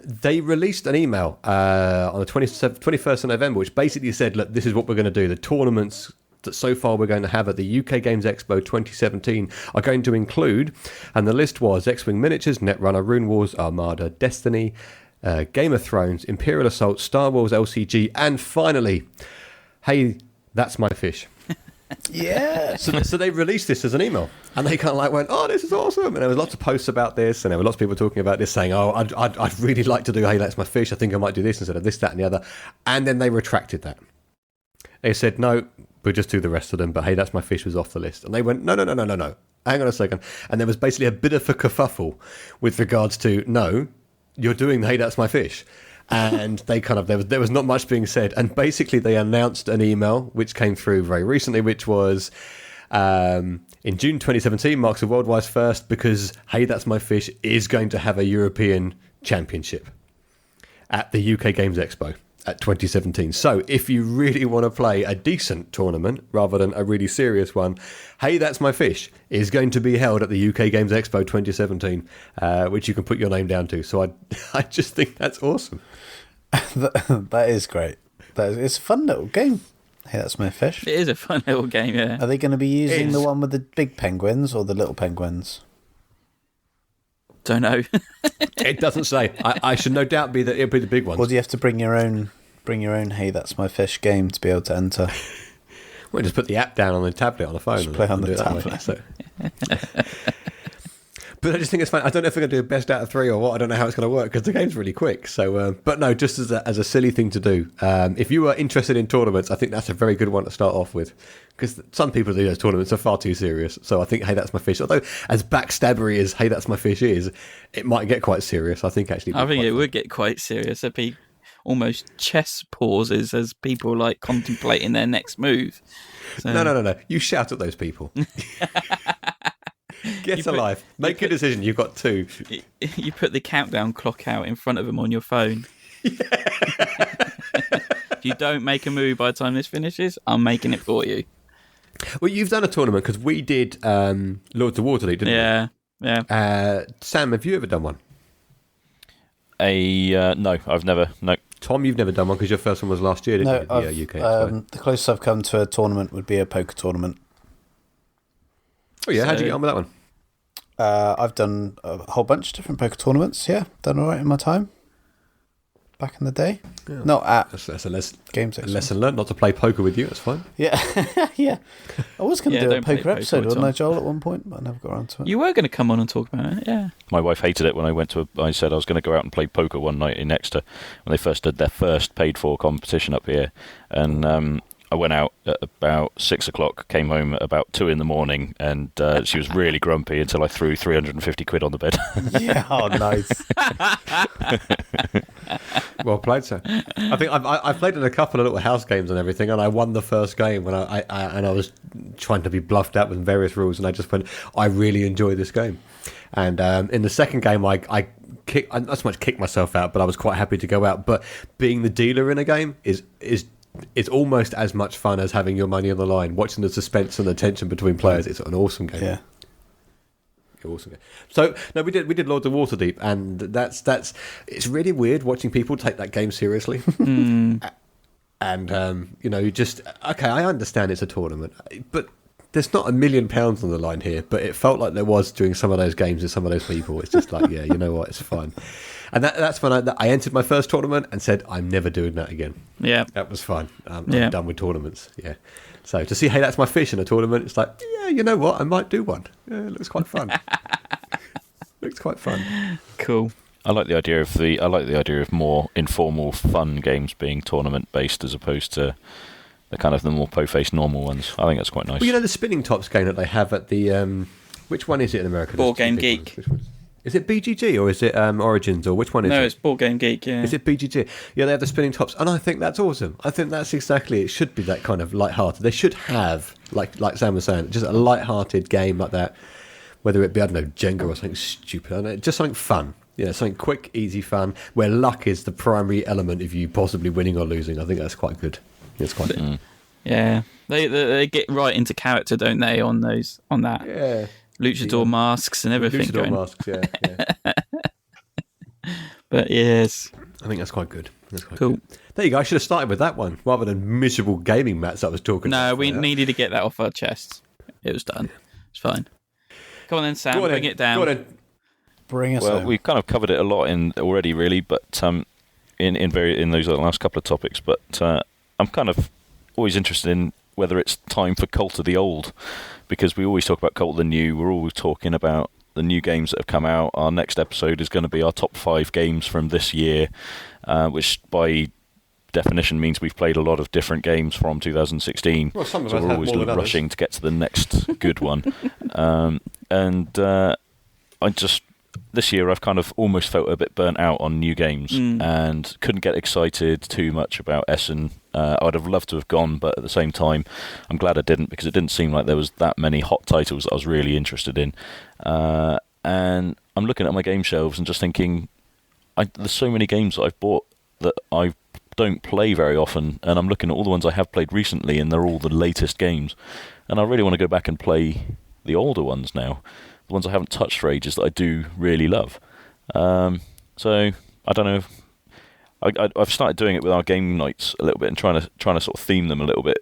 They released an email on the 21st of November, which basically said, look, this is what we're going to do. The tournaments that so far we're going to have at the UK Games Expo 2017 are going to include, and the list was X-Wing Miniatures, Netrunner, Rune Wars, Armada, Destiny, Game of Thrones, Imperial Assault, Star Wars LCG, and finally, hey, that's my fish. Yeah. So they released this as an email, and they kind of like went, "Oh, this is awesome!" And there was lots of posts about this, and there were lots of people talking about this, saying, "Oh, I'd really like to do Hey, that's my fish. I think I might do this instead of this, that, and the other." And then they retracted that. They said, "No, we'll just do the rest of them." But Hey, that's my fish was off the list, and they went, "No. Hang on a second." And there was basically a bit of a kerfuffle with regards to, "No, you're doing the Hey, that's my fish." And they kind of there was not much being said, and basically they announced an email which came through very recently, which was in June 2017 marks a worldwide first because Hey, that's my fish is going to have a European Championship at the UK Games Expo at 2017. So if you really want to play a decent tournament rather than a really serious one, Hey, that's my fish is going to be held at the UK Games Expo 2017, which you can put your name down to. So I just think that's awesome. That is great. It's a fun little game. Hey, that's my fish. It is a fun little game, yeah. Are they going to be using the one with the big penguins or the little penguins? Don't know. It doesn't say. I should no doubt be that it'll be the big ones. Or do you have to bring your own Hey, that's my fish game to be able to enter? Well, just put the app down on the tablet on the phone. Just play on the tablet. So. But I just think it's fun. I don't know if we're going to do a best out of 3 or what. I don't know how it's going to work because the game's really quick. So, but no, just as a silly thing to do. If you are interested in tournaments, I think that's a very good one to start off with because some people do those tournaments are far too serious. So I think, Hey, that's my fish. Although as backstabbery as Hey, that's my fish is, it might get quite serious. I think it would get quite serious. There'd be almost chess pauses as people like contemplating their next move. So. No. You shout at those people. Get alive. Make a decision. You've got 2. You put the countdown clock out in front of them on your phone. If you don't make a move by the time this finishes, I'm making it for you. Well, you've done a tournament because we did Lords of Waterdeep, didn't we? Yeah. Sam, have you ever done one? No, I've never. No. Tom, you've never done one because your first one was last year, didn't you? UK. The closest I've come to a tournament would be a poker tournament. Oh yeah, how'd you get on with that one? I've done a whole bunch of different poker tournaments. Yeah, done all right in my time. Back in the day, not at that's a games. A lesson learned not to play poker with you. That's fine. Yeah, yeah. I was going to do a poker poker episode, wasn't I, Joel? At one point, but I never got around to it. You were going to come on and talk about it, yeah. My wife hated it when I said I was going to go out and play poker one night in Exeter when they first did their first paid-for competition up here, and I went out at about 6 o'clock, came home at about 2 in the morning, and she was really grumpy until I threw 350 quid on the bed. Yeah, oh, nice. Well played, sir. I think I've played in a couple of little house games and everything, and I won the first game when I was trying to be bluffed out with various rules, and I just went, I really enjoy this game. And in the second game, I not so much kicked myself out, but I was quite happy to go out. But being the dealer in a game is almost as much fun as having your money on the line. Watching the suspense and the tension between players, it's an awesome game. Yeah. Awesome. So no, we did Lords of Waterdeep, and that's it's really weird watching people take that game seriously. And you just I understand it's a tournament, but there's not £1 million on the line here. But it felt like there was during some of those games with some of those people. It's just like, yeah, you know what, it's fun. And that's when I entered my first tournament and said, I'm never doing that again. Yeah, that was fun. I'm done with tournaments. Yeah. So to see, hey, that's my fish in a tournament, it's like, yeah, you know what, I might do one. Yeah, it looks quite fun. Looks quite fun. Cool. I like the idea of more informal, fun games being tournament based as opposed to the more po-faced normal ones. I think that's quite nice. Well, the spinning tops game that they have at the which one is it in America? Board Game Geek. Is it BGG or is it Origins, or which one is it? No, it's Board Game Geek, yeah. Is it BGG? Yeah, they have the spinning tops, and I think that's awesome. I think that's exactly, it should be that kind of light-hearted. They should have, like Sam was saying, just a light-hearted game like that, whether it be, I don't know, Jenga or something stupid, I don't know, just something fun. Yeah, something quick, easy fun, where luck is the primary element of you possibly winning or losing. I think that's quite good. It's quite good. Yeah, they get right into character, don't they, on that? Yeah. Luchador masks and everything. Luchador masks, yeah. But yes, I think that's quite good. That's quite cool. Good. There you go. I should have started with that one rather than miserable gaming mats I was talking about. No, we needed to get that off our chests. It was done. It's fine. Come on then, Sam. Bring it down. Go on. Bring us home. We've kind of covered it a lot in already, really, but in those last couple of topics. But I'm kind of always interested in whether it's time for Cult of the Old, because we always talk about Cult of the New. We're always talking about the new games that have come out. Our next episode is going to be our top 5 games from this year, which by definition means we've played a lot of different games from 2016. Well, some of so us we're have always more than rushing others. to get to the next good one. This year I've kind of almost felt a bit burnt out on new games and couldn't get excited too much about Essen. I'd have loved to have gone, but at the same time I'm glad I didn't, because it didn't seem like there was that many hot titles that I was really interested in. And I'm looking at my game shelves and just thinking, there's so many games that I've bought that I don't play very often, and I'm looking at all the ones I have played recently and they're all the latest games, and I really want to go back and play the older ones now, the ones I haven't touched for ages that I do really love. So I don't know. I've started doing it with our game nights a little bit and trying to sort of theme them a little bit.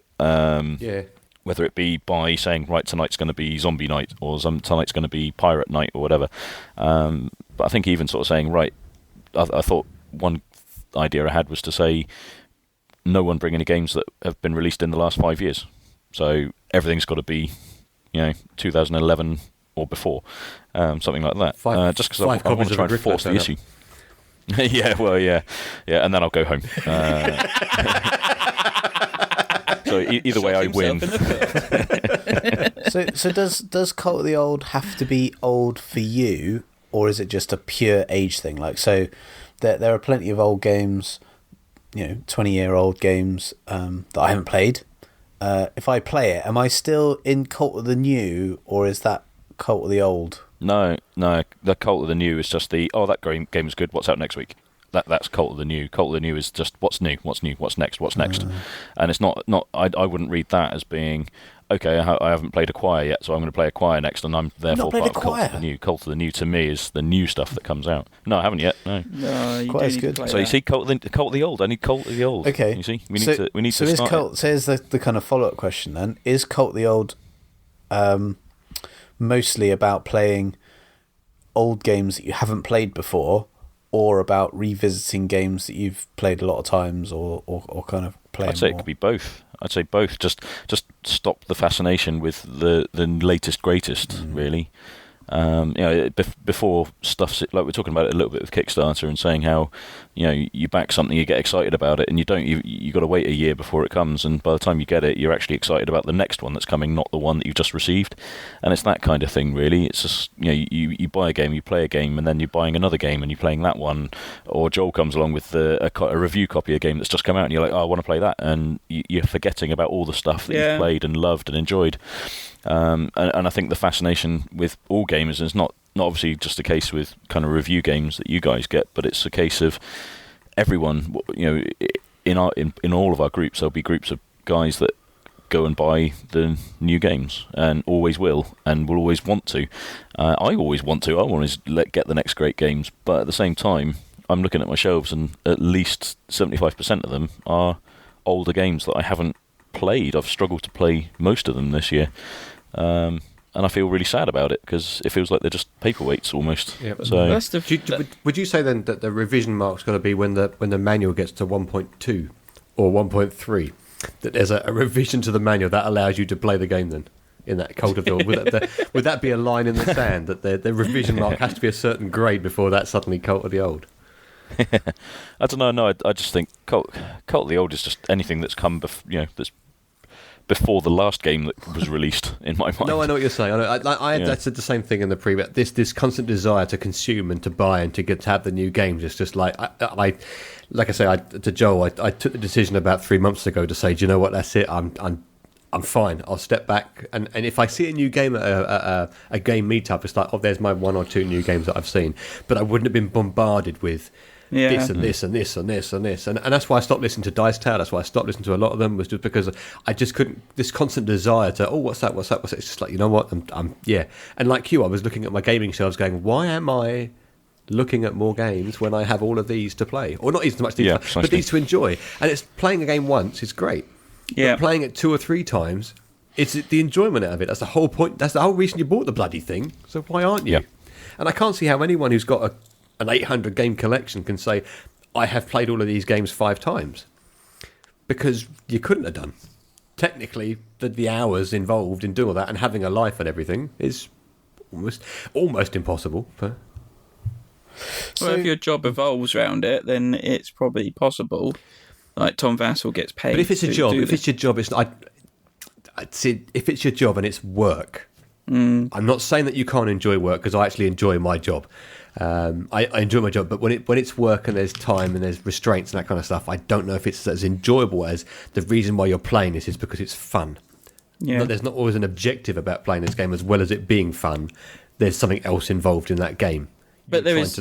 Whether it be by saying, right, tonight's going to be zombie night, or tonight's going to be pirate night, or whatever. But I think even sort of saying, right, I thought one idea I had was to say, no one bring any games that have been released in the last 5 years. So everything's got to be, 2011 or before, something like that. Just because I want to try and force the issue. yeah, and then I'll go home. So either way, I win. So does Cult of the Old have to be old for you, or is it just a pure age thing? Like, so there are plenty of old games, 20-year-old games that I haven't played. If I play it, am I still in Cult of the New, or is that Cult of the Old? No. The Cult of the New is just that game is good. What's out next week? That's Cult of the New. Cult of the New is just what's new, what's next, and it's not. I wouldn't read that as being okay. I haven't played Acquire yet, so I'm going to play Acquire next, and I'm therefore part of Cult of the New. Cult of the New to me is the new stuff that comes out. No, I haven't yet. No, you Quite do as need good. to play so you that. see, Cult of the Old. I need Cult of the Old. Okay, you see, we need to is start. Cult? So here's the kind of follow-up question then: is Cult of the Old mostly about playing old games that you haven't played before, or about revisiting games that you've played a lot of times, or kind of playing I'd say more? it could be both. I'd say both. Just stop the fascination with the latest greatest, really. Before stuff like we're talking about it a little bit with Kickstarter and saying how you back something, you get excited about it, and you got to wait a year before it comes, and by the time you get it, you're actually excited about the next one that's coming, not the one that you've just received. And it's that kind of thing, really. It's just you buy a game, you play a game, and then you're buying another game and you're playing that one. Or Joel comes along with a review copy of a game that's just come out, and you're like, oh, I want to play that, and you're forgetting about all the stuff that you've played and loved and enjoyed. And I think the fascination with all gamers is not obviously just a case with kind of review games that you guys get, but it's a case of everyone. In all of our groups, there'll be groups of guys that go and buy the new games and always will and will always want to. I always want to. I want to get the next great games, but at the same time, I'm looking at my shelves and at least 75% of them are older games that I haven't played. I've struggled to play most of them this year, and I feel really sad about it because it feels like they're just paperweights almost. Yeah, but so would you say then that the revision mark's got to be when the manual gets to 1.2 or 1.3, that there's a revision to the manual that allows you to play the game then? In that Cult of the Old, would that be a line in the sand that the revision mark has to be a certain grade before that's suddenly Cult of the Old? I don't know. No, I just think Cult of the Old is just anything that's come, that's before the last game that was released. In my mind. No, I know what you're saying. I said the same thing in the pre. This constant desire to consume and to buy and to have the new games. It's just like to Joel. I took the decision about 3 months ago to say, do you know what? That's it. I'm fine. I'll step back, and if I see a new game at a game meetup, it's like, oh, there's my 1 or 2 new games that I've seen, but I wouldn't have been bombarded with this and this and this and this and this, and that's why I stopped listening to Dice Tower. That's why I stopped listening to a lot of them, was just because I just couldn't. This constant desire to, what's that? It's just like, you know what? I'm and like you, I was looking at my gaming shelves, going, why am I looking at more games when I have all of these to play, or not even so much these, but these to enjoy? And it's playing a game once is great. Yeah, but playing it 2 or 3 times, it's the enjoyment out of it. That's the whole point. That's the whole reason you bought the bloody thing. So why aren't you? Yeah. And I can't see how anyone who's got an 800 game collection can say, I have played all of these games 5 times, because you couldn't have done. technically, the hours involved in doing all that and having a life and everything is almost impossible. But Well, if your job evolves around it, then it's probably possible. Like Tom Vassell gets paid. But if it's a job, if it's your job, it's I'd say if it's your job and it's work. I'm not saying that you can't enjoy work, because I actually enjoy my job. I enjoy my job, but when it's work and there's time and there's restraints and that kind of stuff, I don't know if it's as enjoyable as the reason why you're playing this is because it's fun. Yeah. There's not always an objective about playing this game, as well as it being fun. There's something else involved in that game. But there is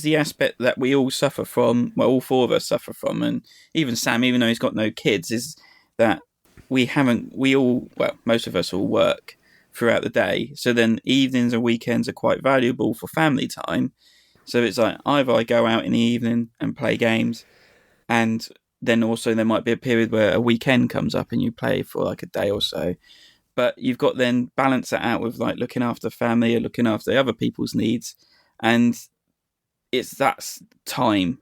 the aspect that we all suffer from, well, all four of us suffer from, and even Sam, even though he's got no kids, is that most of us all work throughout the day. So then evenings and weekends are quite valuable for family time. So it's like either I go out in the evening and play games, and then also there might be a period where a weekend comes up and you play for like a day or so. But you've got then balance that out with like looking after family or looking after other people's needs. And that's time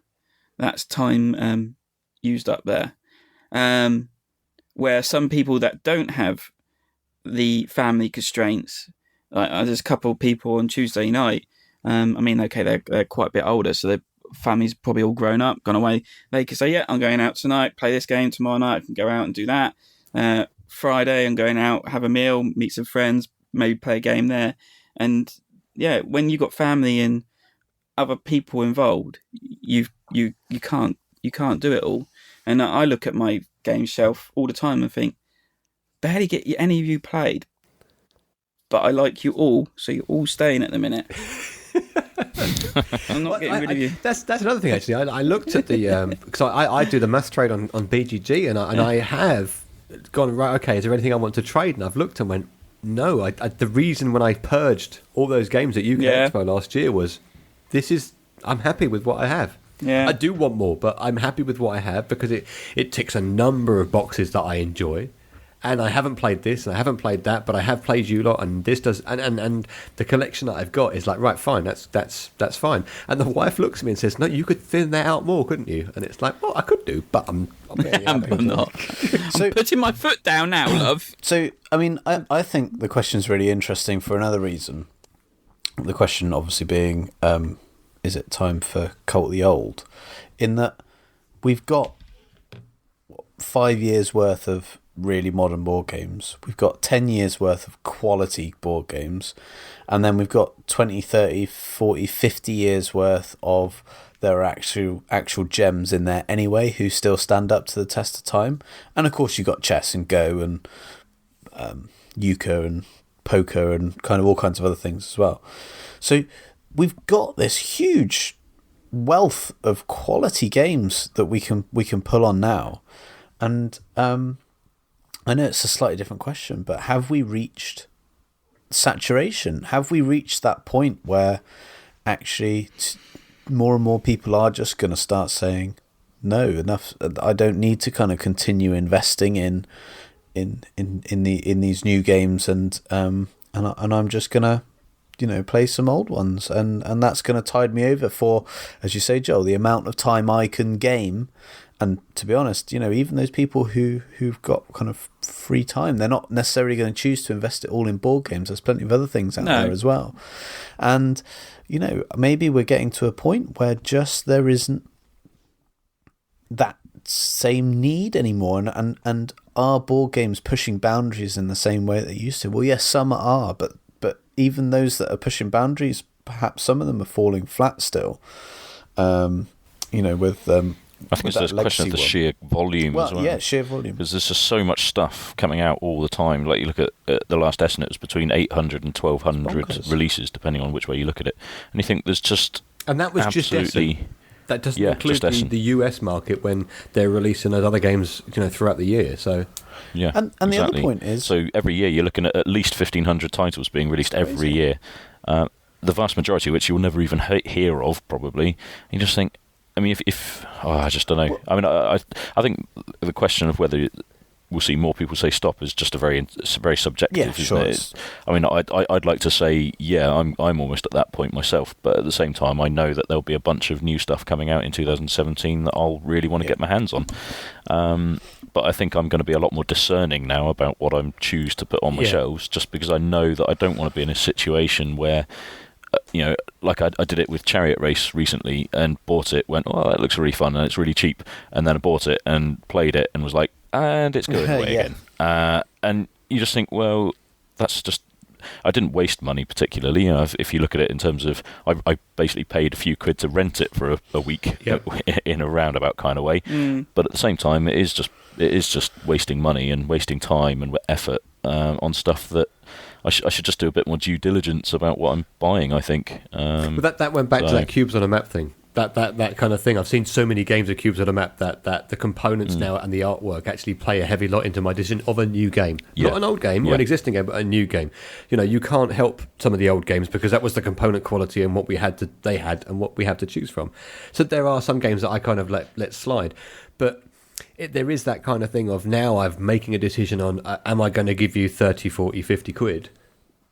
used up there. Where some people that don't have the family constraints, like there's a couple of people on Tuesday night. They're quite a bit older, so their family's probably all grown up, gone away. They could say, "Yeah, I'm going out tonight, play this game. Tomorrow night, I can go out and do that. Friday, I'm going out, have a meal, meet some friends, maybe play a game there." And yeah, when you've got family and other people involved, you can't do it all. And I look at my game shelf all the time and think, barely get any of you played, but I like you all, so you're all staying at the minute. I'm not getting rid of you. That's another thing, actually. I looked at the because I do the math trade on BGG, and I have gone, right, okay, is there anything I want to trade? And I've looked and went, no. The reason when I purged all those games at UK Expo last year was, I'm happy with what I have. Yeah. I do want more, but I'm happy with what I have because it ticks a number of boxes that I enjoy. And I haven't played this, and I haven't played that, but I have played you lot, and this does, and the collection that I've got is like, right, fine, that's fine. And the wife looks at me and says, "No, you could thin that out more, couldn't you?" And it's like, well, I could do, but I'm not. So, I'm putting my foot down now, love. So, I mean, I think the question's really interesting for another reason. The question obviously being, is it time for Cult the Old? In that we've got 5 years worth of really modern board games. We've got 10 years worth of quality board games. And then we've got 20, 30, 40, 50 years worth of there are actual gems in there anyway who still stand up to the test of time. And of course you've got chess and Go and euchre and poker and kind of all kinds of other things as well. So we've got this huge wealth of quality games that we can pull on now. And I know it's a slightly different question, but have we reached saturation? Have we reached that point where actually more and more people are just going to start saying, no, enough, I don't need to kind of continue investing in these new games, and I'm just going to play some old ones, and that's going to tide me over for, as you say, Joel, the amount of time I can game. And to be honest, even those people who've got kind of free time, they're not necessarily going to choose to invest it all in board games. There's plenty of other things out there as well. And, maybe we're getting to a point where just there isn't that same need anymore. And are board games pushing boundaries in the same way that they used to? Well, yes, some are, but even those that are pushing boundaries, perhaps some of them are falling flat still. I think it's a question of the sheer volume as well. Yeah, sheer volume. Because there's just so much stuff coming out all the time. Like you look at the last estimate, it was between 800 and 1,200 releases, depending on which way you look at it. And you think there's just and that was absolutely... just that doesn't include the US market when they're releasing those other games, throughout the year. So yeah, and exactly. The other point is, so every year you're looking at least 1,500 titles being released every year. The vast majority of which you'll never even hear of, probably. You just think, I mean, I just don't know. I mean, I think the question of whether we'll see more people say stop is just very subjective. Yeah, sure. I mean, I'd like to say, I'm almost at that point myself, but at the same time, I know that there'll be a bunch of new stuff coming out in 2017 that I'll really want to get my hands on. but I think I'm going to be a lot more discerning now about what I choose to put on my shelves, just because I know that I don't want to be in a situation where, like I did it with Chariot Race recently and bought it, went, oh, that looks really fun and it's really cheap, and then I bought it and played it and was like, and it's going away again. And you just think, well, that's just, I didn't waste money particularly. If you look at it in terms of, I basically paid a few quid to rent it for a week in a roundabout kind of way. But at the same time, it is just wasting money and wasting time and effort on stuff that I should just do a bit more due diligence about what I'm buying, I think. But that went back to that cubes on a map thing. That kind of thing. I've seen so many games of cubes on a map that the components now and the artwork actually play a heavy lot into my decision of a new game. Not an old game or an existing game, but a new game. You can't help some of the old games because that was the component quality and what they had and what we had to choose from. So there are some games that I kind of let slide. But there is that kind of thing of now I'm making a decision on, am I going to give you 30, 40, 50 quid?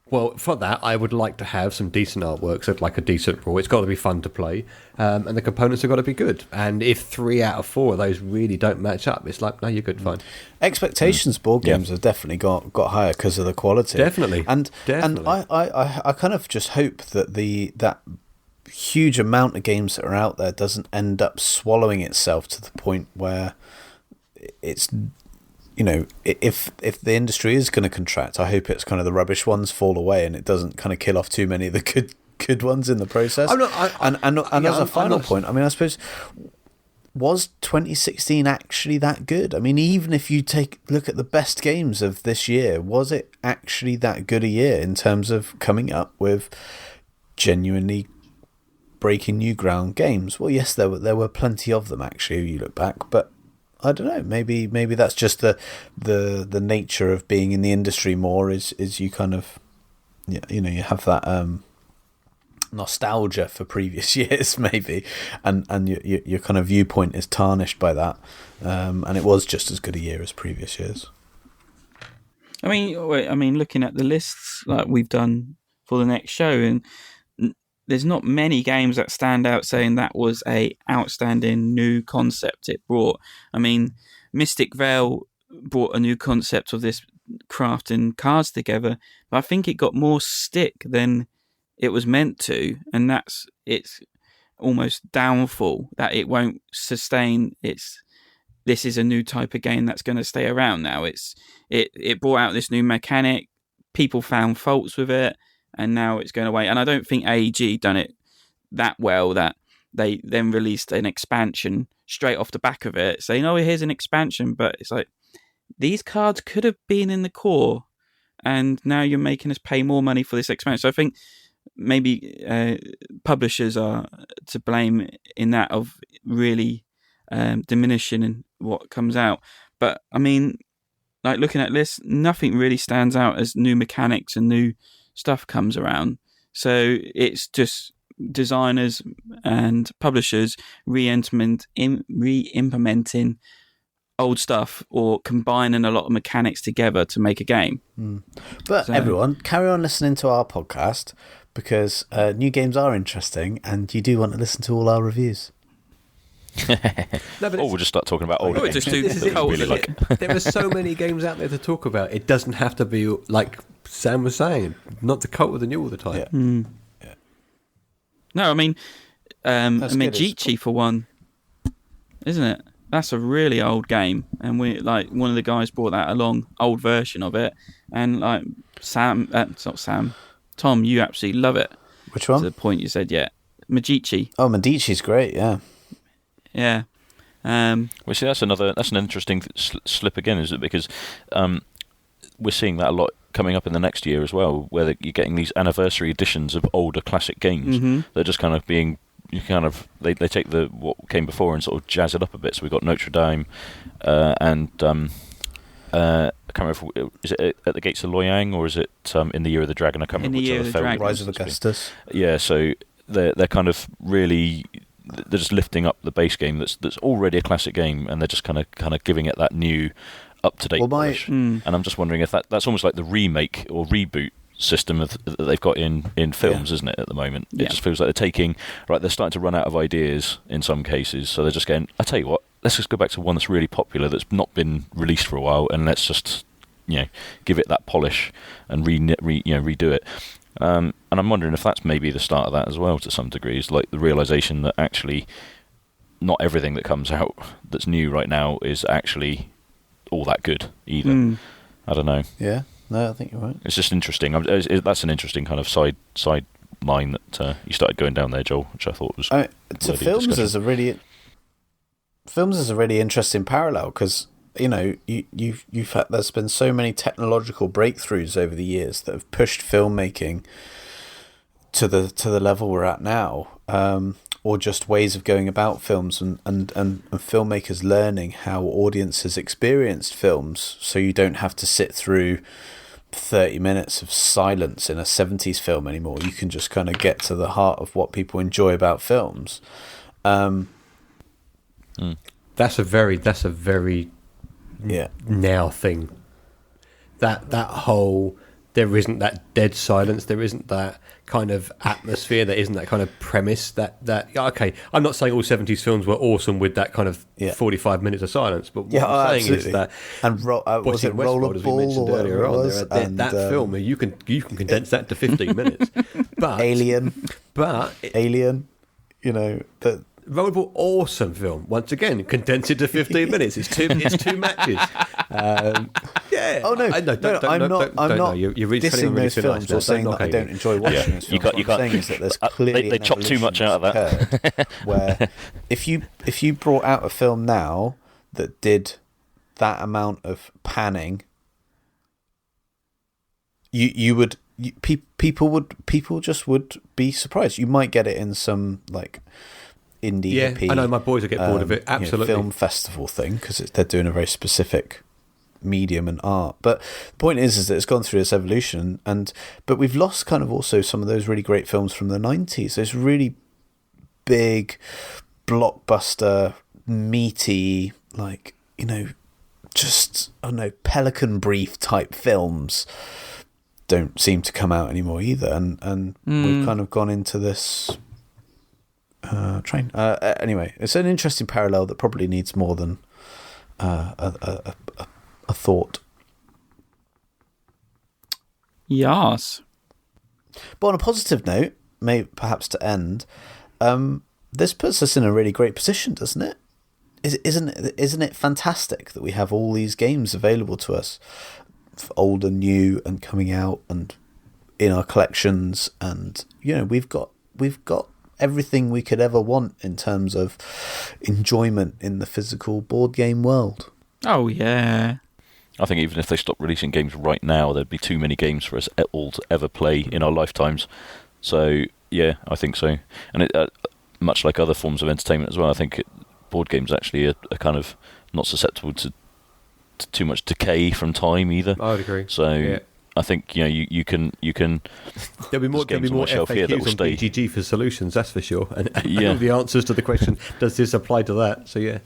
Well, for that, I would like to have some decent artwork, so like a decent raw. It's got to be fun to play, and the components have got to be good. And if 3 out of 4 of those really don't match up, it's like, no, you're good, fine. Expectations board games have definitely got higher because of the quality. Definitely. And I kind of just hope that that huge amount of games that are out there doesn't end up swallowing itself to the point where it's... if the industry is going to contract, I hope it's kind of the rubbish ones fall away and it doesn't kind of kill off too many of the good ones in the process. And as a final point, I mean, I suppose, was 2016 actually that good? I mean, even if you look at the best games of this year, was it actually that good a year in terms of coming up with genuinely breaking new ground games? Well, yes, there were plenty of them actually. You look back, but I don't know. Maybe that's just the nature of being in the industry more. Is you kind of, you have that nostalgia for previous years, maybe, and your kind of viewpoint is tarnished by that. And it was just as good a year as previous years. I mean, looking at the lists like we've done for the next show, and there's not many games that stand out saying that was a outstanding new concept it brought. I mean, Mystic Vale brought a new concept of this crafting cards together, but I think it got more stick than it was meant to, and it's almost downfall that it won't sustain its. This is a new type of game that's going to stay around now. It brought out this new mechanic. People found faults with it. And now it's going away. And I don't think AEG done it that well that they then released an expansion straight off the back of it, saying, oh, here's an expansion. But it's like, these cards could have been in the core, and now you're making us pay more money for this expansion. So I think maybe publishers are to blame in that of really diminishing in what comes out. But, I mean, like looking at this, nothing really stands out as new mechanics and new stuff comes around. So it's just designers and publishers re-implementing old stuff or combining a lot of mechanics together to make a game. But everyone, carry on listening to our podcast because new games are interesting and you do want to listen to all our reviews. We'll just start talking about older games. There are so many games out there to talk about. It doesn't have to be like Sam was saying, not the cult with the new all the time. Yeah. No, I mean, Medici for one, isn't it? That's a really old game, and one of the guys brought that along, old version of it, and like Tom, you absolutely love it. Which one? To the point you said, Medici. Oh, Medici's great, yeah. Yeah. Well, see, that's an interesting slip again, is it? Because we're seeing that a lot coming up in the next year as well, where you're getting these anniversary editions of older classic games. They're just kind of being, they take what came before and sort of jazz it up a bit. So we've got Notre Dame and I can't remember, is it At the Gates of Loyang or is it In the Year of the Dragon? I can't remember which other film. Rise of Augustus. Yeah, so they're kind of really. They're just lifting up the base game that's already a classic game, and they're just kind of giving it that new, up-to-date polish. And I'm just wondering if that's almost like the remake or reboot system that they've got in films, isn't it, at the moment? It just feels like they're starting to run out of ideas in some cases, so they're just going, I tell you what, let's just go back to one that's really popular that's not been released for a while, and let's just give it that polish and redo it. And I'm wondering if that's maybe the start of that as well, to some degrees, like the realization that actually not everything that comes out that's new right now is actually all that good either. I don't know. Yeah, no, I think you're right. It's just interesting. That's an interesting kind of side line that you started going down there, Joel, which I thought was films is a really interesting parallel, because you've had, there's been so many technological breakthroughs over the years that have pushed filmmaking to the level we're at now, or just ways of going about films, and filmmakers learning how audiences experienced films, so you don't have to sit through 30 minutes of silence in a 70s film anymore. You can just kind of get to the heart of what people enjoy about films. That's a very now thing. That whole, there isn't that dead silence, there isn't that kind of atmosphere, there isn't that kind of premise that okay, I'm not saying all 70s films were awesome with that kind of 45 minutes of silence, but what I'm saying is that, and was it Rollerball, as we mentioned earlier on, that film, you can condense that to 15 minutes. But Alien, that Rollerball, awesome film. Once again, condense it to 15 minutes. It's two matches. Oh no, I'm not. You're dissing those films or saying that I don't enjoy watching those films. What I'm saying is that there's clearly they chop too much out of that. Where if you brought out a film now that did that amount of panning, people just would be surprised. You might get it in some like indie, hippie, I know my boys will get bored of it. Absolutely, film festival thing, because they're doing a very specific medium and art. But the point is that it's gone through this evolution, but we've lost kind of also some of those really great films from the 90s. Those really big, blockbuster, meaty, like just I don't know, Pelican Brief type films don't seem to come out anymore either, and we've kind of gone into this train. Anyway, it's an interesting parallel that probably needs more than a thought. Yes. But on a positive note, perhaps to end, this puts us in a really great position, doesn't it? Isn't it fantastic that we have all these games available to us, old and new, and coming out and in our collections, and we've got everything we could ever want in terms of enjoyment in the physical board game world. Oh yeah. I think even if they stopped releasing games right now, there'd be too many games for us all to ever play in our lifetimes. So yeah, I think so. And it, much like other forms of entertainment as well, I think board games actually are kind of not susceptible to too much decay from time either. I would agree. So yeah. I think you can. There'll be more FAQs on BGG for solutions, that's for sure. And all the answers to the question: does this apply to that? So yeah.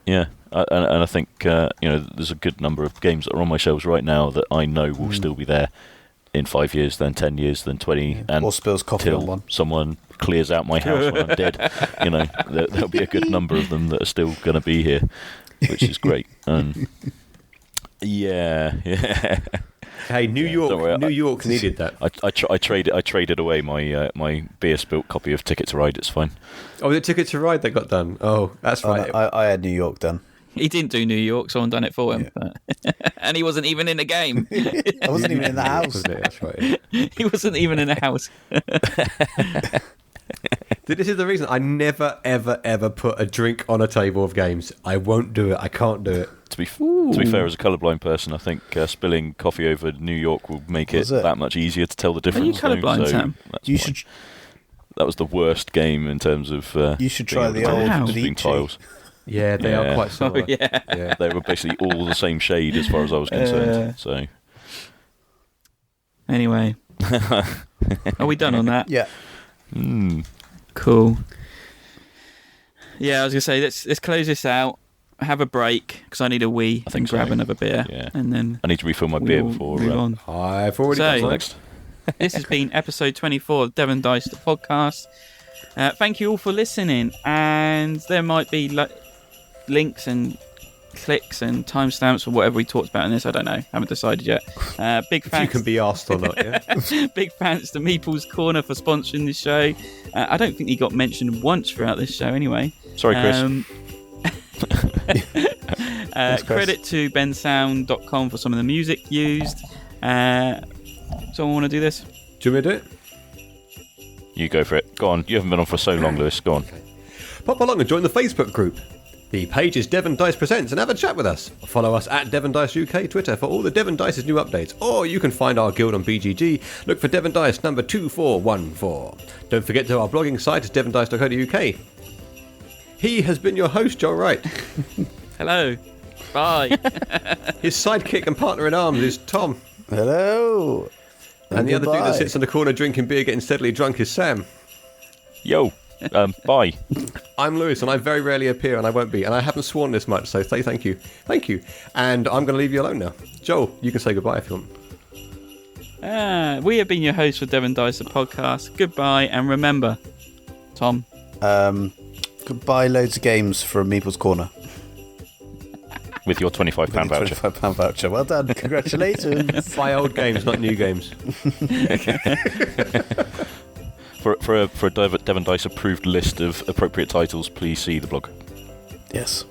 Yeah, and I think there's a good number of games that are on my shelves right now that I know will still be there in 5 years, then 10 years, then 20, and or spills coffee on one. Someone clears out my house when I'm dead. There'll be a good number of them that are still going to be here, which is great. Yeah. Hey, New York needed that. I traded away my beer spilt copy of Ticket to Ride. It's fine. Oh, the Ticket to Ride that got done. Oh, that's right. I had New York done. He didn't do New York, someone done it for him. Yeah. And he wasn't even in the game. I wasn't even in the house. That's right. He wasn't even in the house. This is the reason I never, ever, ever put a drink on a table of games. I won't do it. I can't do it. To be fair, as a colourblind person, I think spilling coffee over New York will make it that much easier to tell the difference. Are you colourblind, Sam? That was the worst game in terms of. You should try the old bleaching tiles. Yeah, they are quite similar. Yeah. They were basically all the same shade as far as I was concerned. So. Anyway, are we done on that? Yeah. Cool. Yeah, I was gonna say let's close this out. Have a break because I need a wee. I think grab another beer, and then I need to refill my beer before. Move on. I've already got next. This has been episode 24 of Devon Dice, the podcast. Thank you all for listening, and there might be links and clicks and timestamps for whatever we talked about in this. I don't know. Haven't decided yet. Big You thanks. can be asked or not, yeah? Big thanks to Meeples Corner for sponsoring this show. I don't think he got mentioned once throughout this show anyway. Sorry, Chris. Thanks, Chris. Credit to bensound.com for some of the music used. Someone want to do this? Do you want me to do it? You go for it. Go on. You haven't been on for so long, Lewis. Go on. Pop along and join the Facebook group. The page is Devon Dice Presents and have a chat with us. Follow us at Devon Dice UK Twitter for all the Devon Dice's new updates. Or you can find our guild on BGG. Look for Devon Dice number 2414. Don't forget to our blogging site is devondice.co.uk. He has been your host, Joel Wright. Hello. Bye. His sidekick and partner in arms is Tom. Hello. And the other dude goodbye. that sits in the corner drinking beer getting steadily drunk is Sam. Yo. Bye. I'm Lewis, and I very rarely appear, and I won't be. And I haven't sworn this much, so say thank you. Thank you. And I'm going to leave you alone now. Joel, you can say goodbye if you want. We have been your hosts for Devon Dice, the podcast. Goodbye, and remember, Tom. Goodbye, loads of games from Meeples Corner. With your £25 voucher. £25 voucher. Well done. Congratulations. Buy old games, not new games. For a Devon Dice approved list of appropriate titles, please see the blog. Yes.